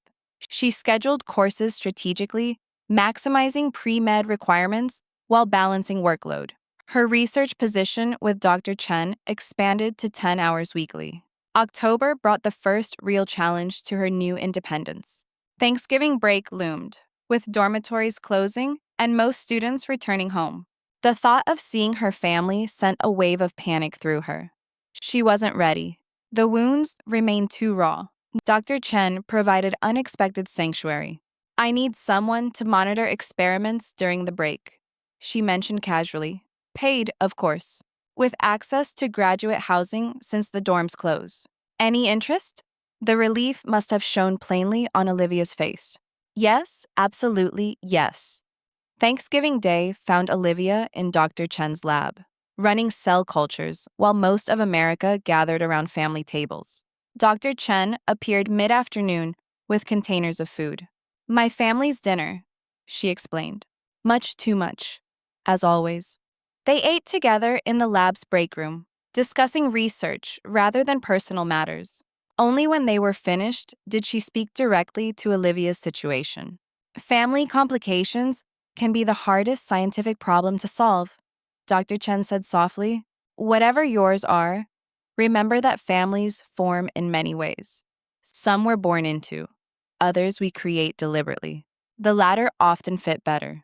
she scheduled courses strategically, maximizing pre-med requirements while balancing workload. Her research position with Dr. Chen expanded to 10 hours weekly. October brought the first real challenge to her new independence. Thanksgiving break loomed, with dormitories closing and most students returning home. The thought of seeing her family sent a wave of panic through her. She wasn't ready. The wounds remained too raw. Dr. Chen provided unexpected sanctuary. I need someone to monitor experiments during the break, she mentioned casually. Paid, of course, with access to graduate housing since the dorms close. Any interest? The relief must have shown plainly on Olivia's face. Yes, absolutely yes. Thanksgiving Day found Olivia in Dr. Chen's lab, running cell cultures while most of America gathered around family tables. Dr. Chen appeared mid-afternoon with containers of food. My family's dinner, she explained. Much too much, as always. They ate together in the lab's break room, discussing research rather than personal matters. Only when they were finished did she speak directly to Olivia's situation. Family complications can be the hardest scientific problem to solve, Dr. Chen said softly. Whatever yours are, remember that families form in many ways. Some we're born into, others we create deliberately. The latter often fit better.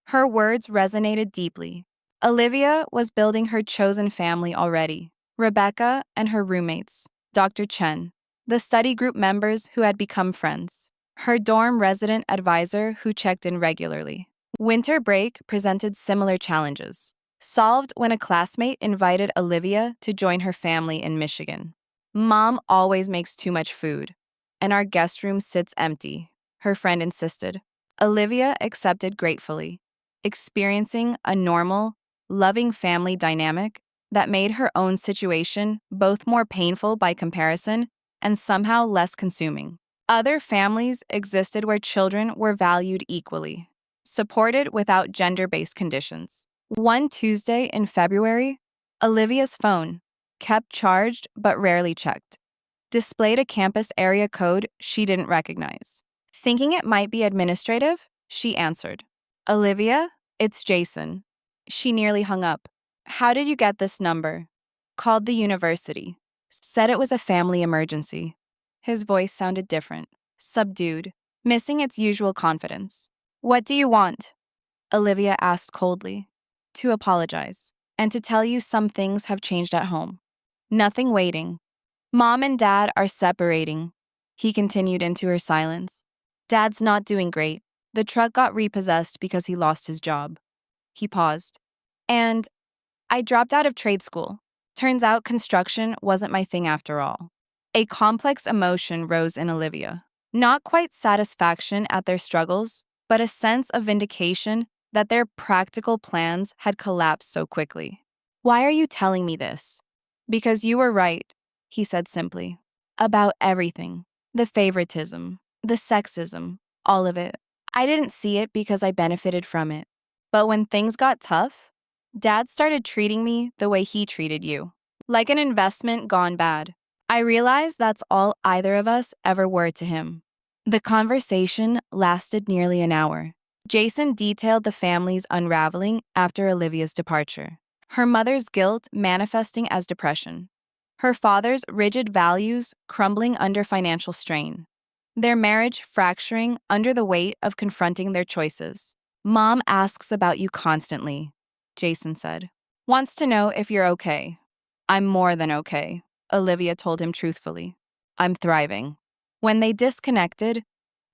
Her words resonated deeply. Olivia was building her chosen family already. Rebecca and her roommates, Dr. Chen, the study group members who had become friends, her dorm resident advisor who checked in regularly. Winter break presented similar challenges, solved when a classmate invited Olivia to join her family in Michigan. Mom always makes too much food, and our guest room sits empty, her friend insisted. Olivia accepted gratefully, experiencing a normal, loving family dynamic that made her own situation both more painful by comparison and somehow less consuming. Other families existed where children were valued equally, supported without gender-based conditions. One Tuesday in February, Olivia's phone, kept charged but rarely checked, displayed a campus area code she didn't recognize. Thinking it might be administrative, she answered. Olivia, it's Jason. She nearly hung up. How did you get this number? Called the university. Said it was a family emergency. His voice sounded different, subdued, missing its usual confidence. What do you want? Olivia asked coldly. To apologize, and to tell you some things have changed at home. Nothing waiting. Mom and Dad are separating, he continued into her silence. Dad's not doing great. The truck got repossessed because he lost his job. He paused. And I dropped out of trade school. Turns out construction wasn't my thing after all. A complex emotion rose in Olivia. Not quite satisfaction at their struggles, but a sense of vindication that their practical plans had collapsed so quickly. Why are you telling me this? Because you were right, he said simply. About everything. The favoritism, the sexism, all of it. I didn't see it because I benefited from it. But when things got tough, Dad started treating me the way he treated you. Like an investment gone bad. I realized that's all either of us ever were to him. The conversation lasted nearly an hour. Jason detailed the family's unraveling after Olivia's departure. Her mother's guilt manifesting as depression. Her father's rigid values crumbling under financial strain. Their marriage fracturing under the weight of confronting their choices. Mom asks about you constantly, Jason said. Wants to know if you're okay. I'm more than okay, Olivia told him truthfully. I'm thriving. When they disconnected,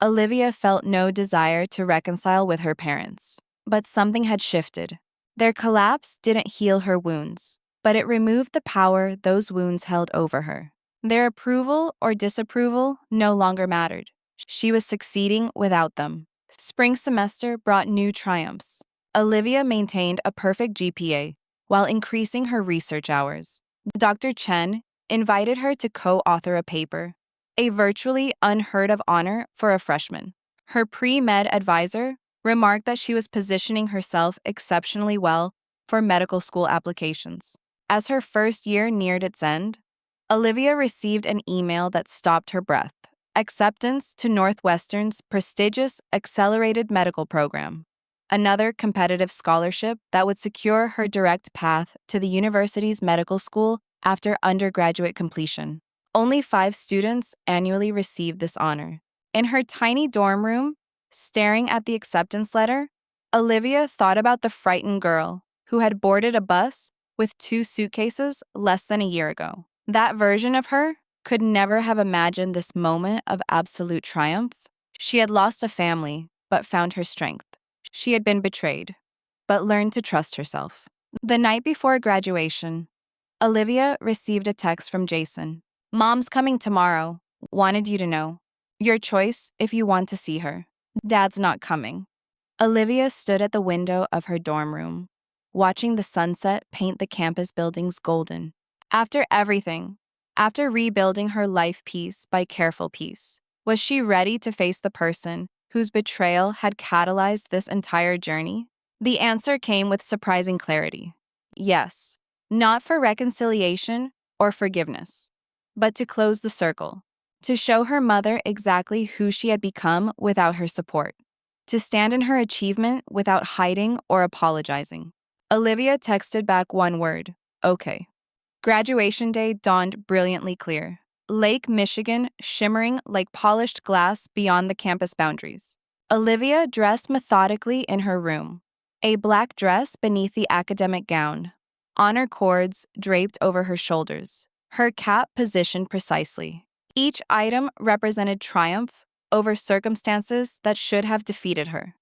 Olivia felt no desire to reconcile with her parents. But something had shifted. Their collapse didn't heal her wounds, but it removed the power those wounds held over her. Their approval or disapproval no longer mattered. She was succeeding without them. Spring semester brought new triumphs. Olivia maintained a perfect GPA while increasing her research hours. Dr. Chen invited her to co-author a paper, a virtually unheard of honor for a freshman. Her pre-med advisor remarked that she was positioning herself exceptionally well for medical school applications. As her first year neared its end, Olivia received an email that stopped her breath. Acceptance to Northwestern's prestigious accelerated medical program. Another competitive scholarship that would secure her direct path to the university's medical school after undergraduate completion. Only 5 students annually received this honor. In her tiny dorm room, staring at the acceptance letter, Olivia thought about the frightened girl who had boarded a bus with 2 suitcases less than a year ago. That version of her could never have imagined this moment of absolute triumph. She had lost a family, but found her strength. She had been betrayed, but learned to trust herself. The night before graduation, Olivia received a text from Jason. Mom's coming tomorrow. Wanted you to know. Your choice if you want to see her. Dad's not coming. Olivia stood at the window of her dorm room, watching the sunset paint the campus buildings golden. After everything, after rebuilding her life piece by careful piece, was she ready to face the person whose betrayal had catalyzed this entire journey? The answer came with surprising clarity. Yes, not for reconciliation or forgiveness, but to close the circle, to show her mother exactly who she had become without her support, to stand in her achievement without hiding or apologizing. Olivia texted back one word, okay. Graduation day dawned brilliantly clear. Lake Michigan shimmering like polished glass beyond the campus boundaries. Olivia dressed methodically in her room. A black dress beneath the academic gown, honor cords draped over her shoulders, her cap positioned precisely. Each item represented triumph over circumstances that should have defeated her.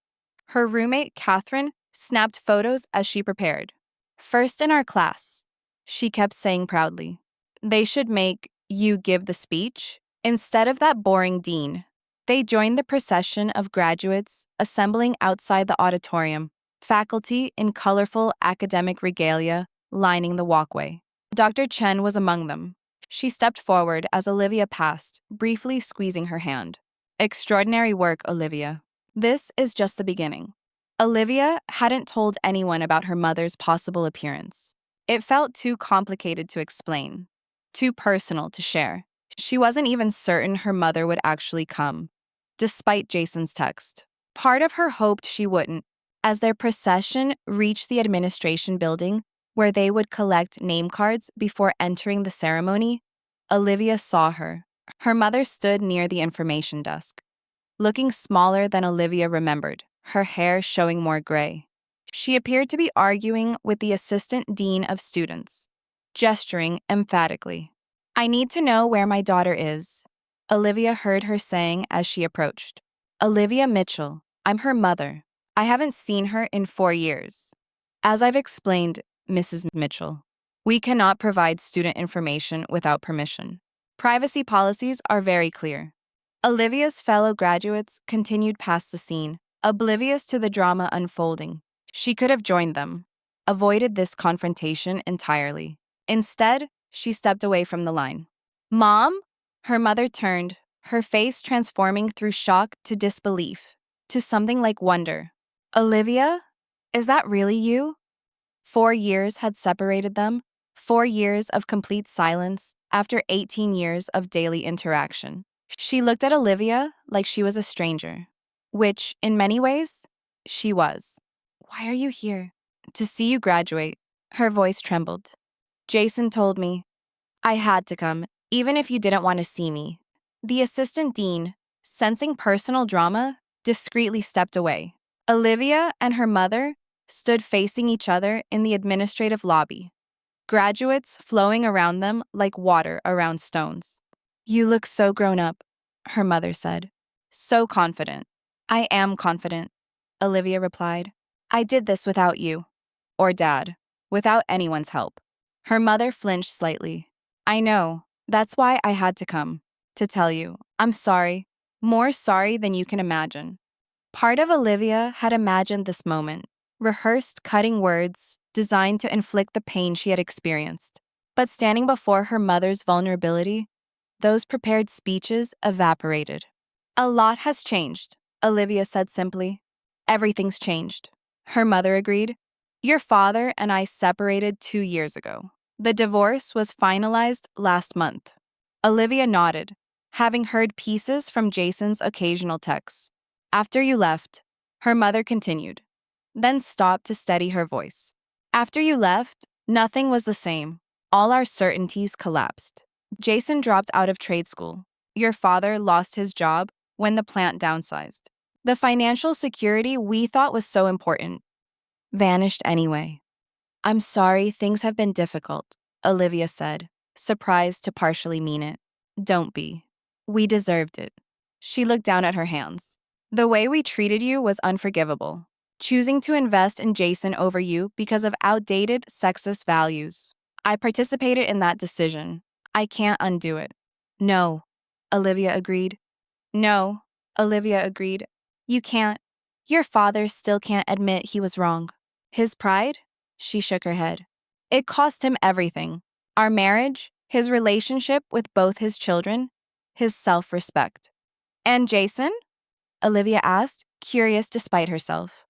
Her roommate, Catherine, snapped photos as she prepared. First in our class, she kept saying proudly. They should make you give the speech instead of that boring dean. They joined the procession of graduates assembling outside the auditorium, faculty in colorful academic regalia lining the walkway. Dr. Chen was among them. She stepped forward as Olivia passed, briefly squeezing her hand. Extraordinary work, Olivia. This is just the beginning. Olivia hadn't told anyone about her mother's possible appearance. It felt too complicated to explain, too personal to share. She wasn't even certain her mother would actually come, despite Jason's text. Part of her hoped she wouldn't. As their procession reached the administration building, where they would collect name cards before entering the ceremony, Olivia saw her. Her mother stood near the information desk, looking smaller than Olivia remembered, her hair showing more gray. She appeared to be arguing with the assistant dean of students, gesturing emphatically. I need to know where my daughter is, Olivia heard her saying as she approached. Olivia Mitchell, I'm her mother. I haven't seen her in 4 years. As I've explained, Mrs. Mitchell, we cannot provide student information without permission. Privacy policies are very clear. Olivia's fellow graduates continued past the scene, oblivious to the drama unfolding. She could have joined them, avoided this confrontation entirely. Instead, she stepped away from the line. Mom? Her mother turned, her face transforming through shock to disbelief, to something like wonder. Olivia? Is that really you? 4 years had separated them, 4 years of complete silence after 18 years of daily interaction. She looked at Olivia like she was a stranger, which, in many ways, she was. Why are you here? To see you graduate. Her voice trembled. Jason told me. I had to come, even if you didn't want to see me. The assistant dean, sensing personal drama, discreetly stepped away. Olivia and her mother stood facing each other in the administrative lobby, graduates flowing around them like water around stones. You look so grown up, her mother said. So confident. I am confident, Olivia replied. I did this without you. Or Dad. Without anyone's help. Her mother flinched slightly. I know. That's why I had to come. To tell you. I'm sorry. More sorry than you can imagine. Part of Olivia had imagined this moment, rehearsed cutting words designed to inflict the pain she had experienced. But standing before her mother's vulnerability, those prepared speeches evaporated. A lot has changed, Olivia said simply. Everything's changed. Her mother agreed. Your father and I separated 2 years ago. The divorce was finalized last month. Olivia nodded, having heard pieces from Jason's occasional texts. After you left, her mother continued, then stopped to steady her voice. After you left, nothing was the same. All our certainties collapsed. Jason dropped out of trade school. Your father lost his job when the plant downsized. The financial security we thought was so important vanished anyway. I'm sorry things have been difficult, Olivia said, surprised to partially mean it. Don't be. We deserved it. She looked down at her hands. The way we treated you was unforgivable. choosing to invest in Jason over you because of outdated sexist values. I participated in that decision. I can't undo it. No, Olivia agreed. No, Olivia agreed. You can't. Your father still can't admit he was wrong. His pride? She shook her head. It cost him everything. Our marriage, his relationship with both his children, his self-respect. And Jason? Olivia asked, curious despite herself.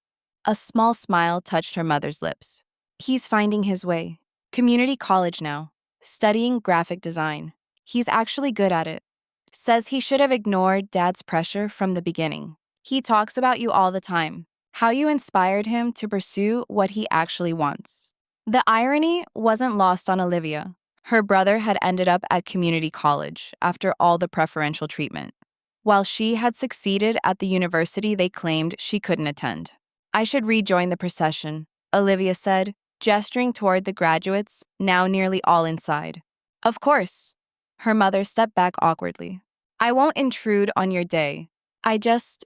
A small smile touched her mother's lips. He's finding his way. Community college now. Studying graphic design. He's actually good at it. Says he should have ignored Dad's pressure from the beginning. He talks about you all the time. How you inspired him to pursue what he actually wants. The irony wasn't lost on Olivia. Her brother had ended up at community college after all the preferential treatment, while she had succeeded at the university they claimed she couldn't attend. I should rejoin the procession, Olivia said, gesturing toward the graduates, now nearly all inside. Of course. Her mother stepped back awkwardly. I won't intrude on your day. I just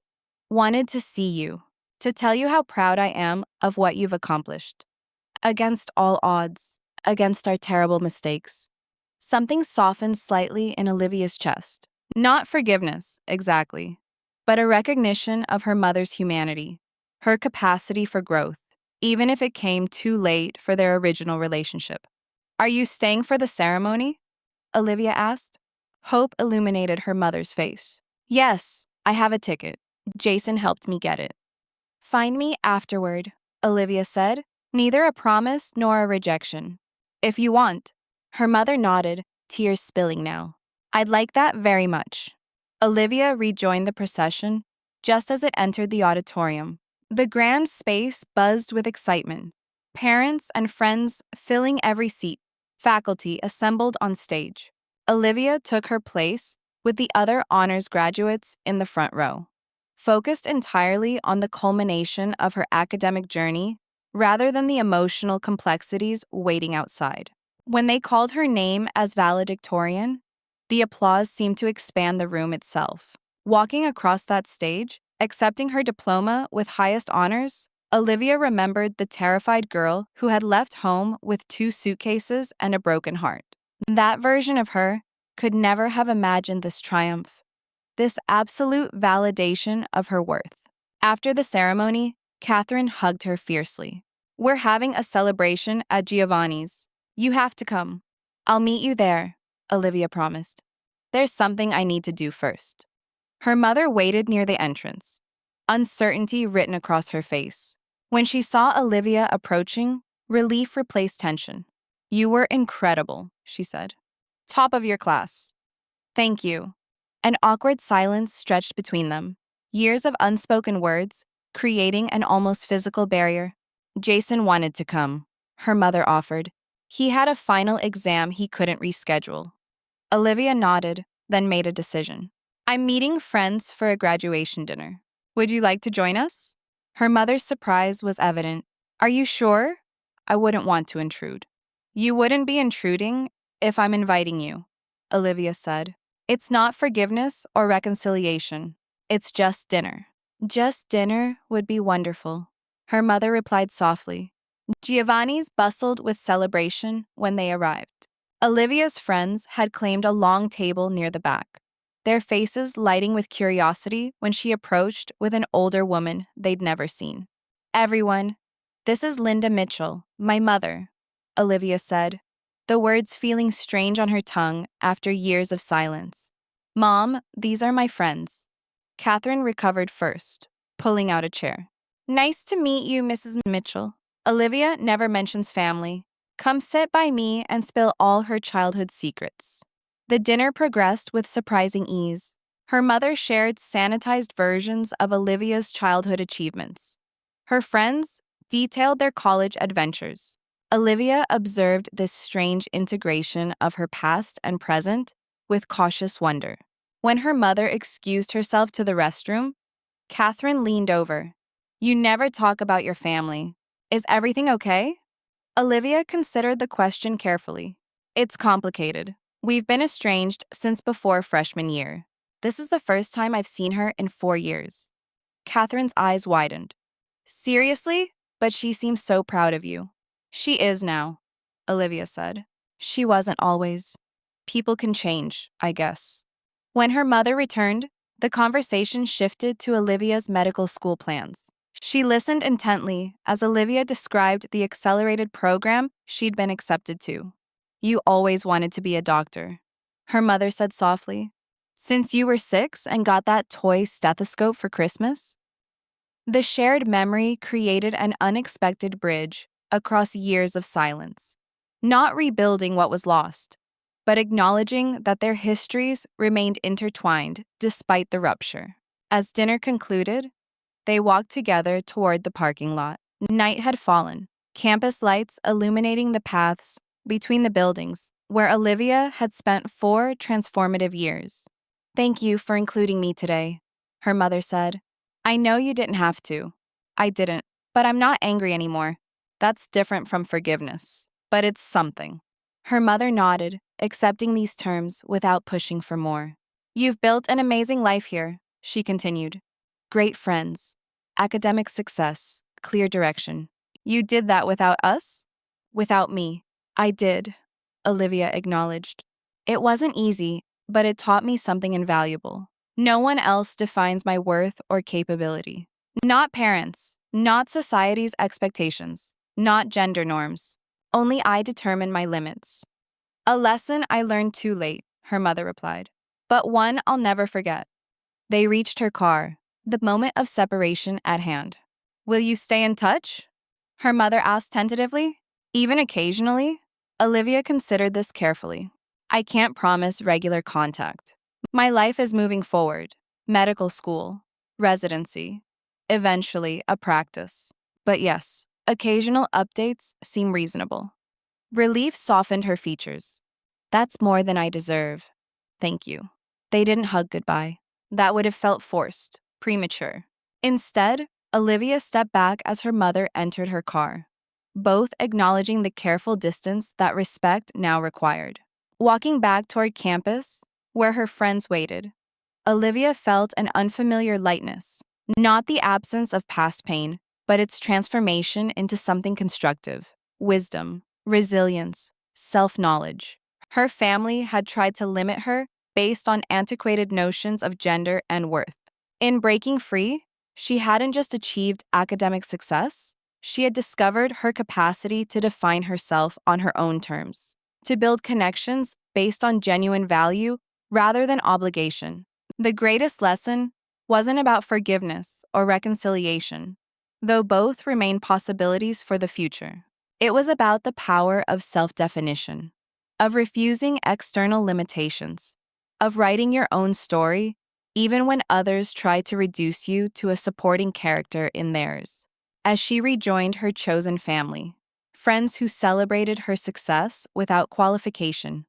wanted to see you, to tell you how proud I am of what you've accomplished. Against all odds, against our terrible mistakes. Something softened slightly in Olivia's chest. Not forgiveness, exactly, but a recognition of her mother's humanity, her capacity for growth, even if it came too late for their original relationship. Are you staying for the ceremony? Olivia asked. Hope illuminated her mother's face. Yes, I have a ticket. Jason helped me get it. Find me afterward, Olivia said, neither a promise nor a rejection. If you want. Her mother nodded, tears spilling now. I'd like that very much. Olivia rejoined the procession just as it entered the auditorium. The grand space buzzed with excitement. Parents and friends filling every seat. Faculty assembled on stage. Olivia took her place with the other honors graduates in the front row, focused entirely on the culmination of her academic journey rather than the emotional complexities waiting outside. When they called her name as valedictorian, the applause seemed to expand the room itself. Walking across that stage, accepting her diploma with highest honors, Olivia remembered the terrified girl who had left home with 2 suitcases and a broken heart. That version of her could never have imagined this triumph, this absolute validation of her worth. After the ceremony, Catherine hugged her fiercely. We're having a celebration at Giovanni's. You have to come. I'll meet you there, Olivia promised. There's something I need to do first. Her mother waited near the entrance, uncertainty written across her face. When she saw Olivia approaching, relief replaced tension. You were incredible, she said. Top of your class. Thank you. An awkward silence stretched between them, years of unspoken words, creating an almost physical barrier. Jason wanted to come, her mother offered. He had a final exam he couldn't reschedule. Olivia nodded, then made a decision. I'm meeting friends for a graduation dinner. Would you like to join us? Her mother's surprise was evident. Are you sure? I wouldn't want to intrude. You wouldn't be intruding if I'm inviting you, Olivia said. It's not forgiveness or reconciliation. It's just dinner. Just dinner would be wonderful, her mother replied softly. Giovanni's bustled with celebration when they arrived. Olivia's friends had claimed a long table near the back, their faces lighting with curiosity when she approached with an older woman they'd never seen. Everyone, this is Linda Mitchell, my mother, Olivia said, the words feeling strange on her tongue after years of silence. Mom, these are my friends. Catherine recovered first, pulling out a chair. Nice to meet you, Mrs. Mitchell. Olivia never mentions family. Come sit by me and spill all her childhood secrets. The dinner progressed with surprising ease. Her mother shared sanitized versions of Olivia's childhood achievements. Her friends detailed their college adventures. Olivia observed this strange integration of her past and present with cautious wonder. When her mother excused herself to the restroom, Catherine leaned over. You never talk about your family. Is everything okay? Olivia considered the question carefully. It's complicated. We've been estranged since before freshman year. This is the first time I've seen her in 4 years. Catherine's eyes widened. Seriously? But she seems so proud of you. She is now, Olivia said. She wasn't always. People can change, I guess. When her mother returned, the conversation shifted to Olivia's medical school plans. She listened intently as Olivia described the accelerated program she'd been accepted to. You always wanted to be a doctor, her mother said softly. Since you were 6 and got that toy stethoscope for Christmas? The shared memory created an unexpected bridge across years of silence, not rebuilding what was lost, but acknowledging that their histories remained intertwined despite the rupture. As dinner concluded, they walked together toward the parking lot. Night had fallen, campus lights illuminating the paths between the buildings where Olivia had spent 4 transformative years. Thank you for including me today, her mother said. I know you didn't have to. I didn't, but I'm not angry anymore. That's different from forgiveness, but it's something. Her mother nodded, accepting these terms without pushing for more. You've built an amazing life here, she continued. Great friends, academic success, clear direction. You did that without us? Without me. I did, Olivia acknowledged. It wasn't easy, but it taught me something invaluable. No one else defines my worth or capability. Not parents, not society's expectations, not gender norms. Only I determine my limits. A lesson I learned too late, her mother replied, but one I'll never forget. They reached her car, the moment of separation at hand. Will you stay in touch? Her mother asked tentatively. Even occasionally? Olivia considered this carefully. I can't promise regular contact. My life is moving forward. Medical school, residency, eventually a practice. But yes, occasional updates seem reasonable. Relief softened her features. That's more than I deserve. Thank you. They didn't hug goodbye. That would have felt forced, premature. Instead, Olivia stepped back as her mother entered her car, both acknowledging the careful distance that respect now required. Walking back toward campus, where her friends waited, Olivia felt an unfamiliar lightness, not the absence of past pain, but its transformation into something constructive, wisdom, resilience, self-knowledge. Her family had tried to limit her based on antiquated notions of gender and worth. In breaking free, she hadn't just achieved academic success, she had discovered her capacity to define herself on her own terms, to build connections based on genuine value rather than obligation. The greatest lesson wasn't about forgiveness or reconciliation, though both remain possibilities for the future. It was about the power of self-definition, of refusing external limitations, of writing your own story, even when others try to reduce you to a supporting character in theirs. As she rejoined her chosen family, friends who celebrated her success without qualification,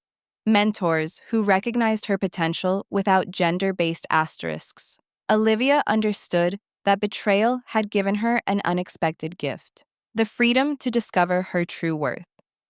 mentors who recognized her potential without gender-based asterisks, Olivia understood that betrayal had given her an unexpected gift, the freedom to discover her true worth,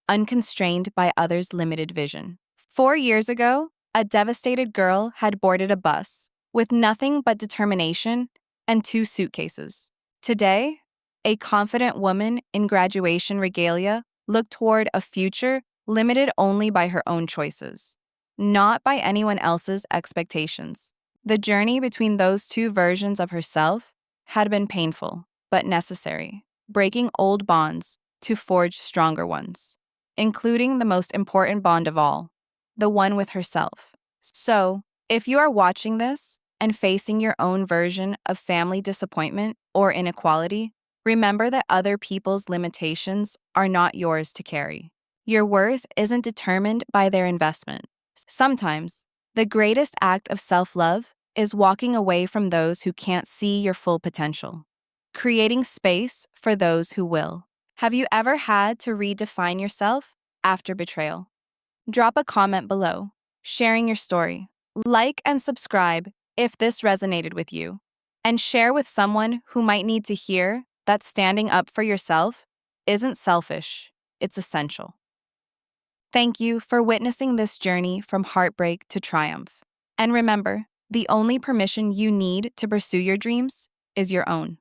unconstrained by others' limited vision. 4 years ago, a devastated girl had boarded a bus with nothing but determination and 2 suitcases. Today, a confident woman in graduation regalia looked toward a future limited only by her own choices, not by anyone else's expectations. The journey between those 2 versions of herself had been painful, but necessary, breaking old bonds to forge stronger ones, including the most important bond of all, the one with herself. So, if you are watching this and facing your own version of family disappointment or inequality, remember that other people's limitations are not yours to carry. Your worth isn't determined by their investment. Sometimes, the greatest act of self-love is walking away from those who can't see your full potential, creating space for those who will. Have you ever had to redefine yourself after betrayal? Drop a comment below, sharing your story. Like and subscribe if this resonated with you, and share with someone who might need to hear that standing up for yourself isn't selfish, it's essential. Thank you for witnessing this journey from heartbreak to triumph. And remember, the only permission you need to pursue your dreams is your own.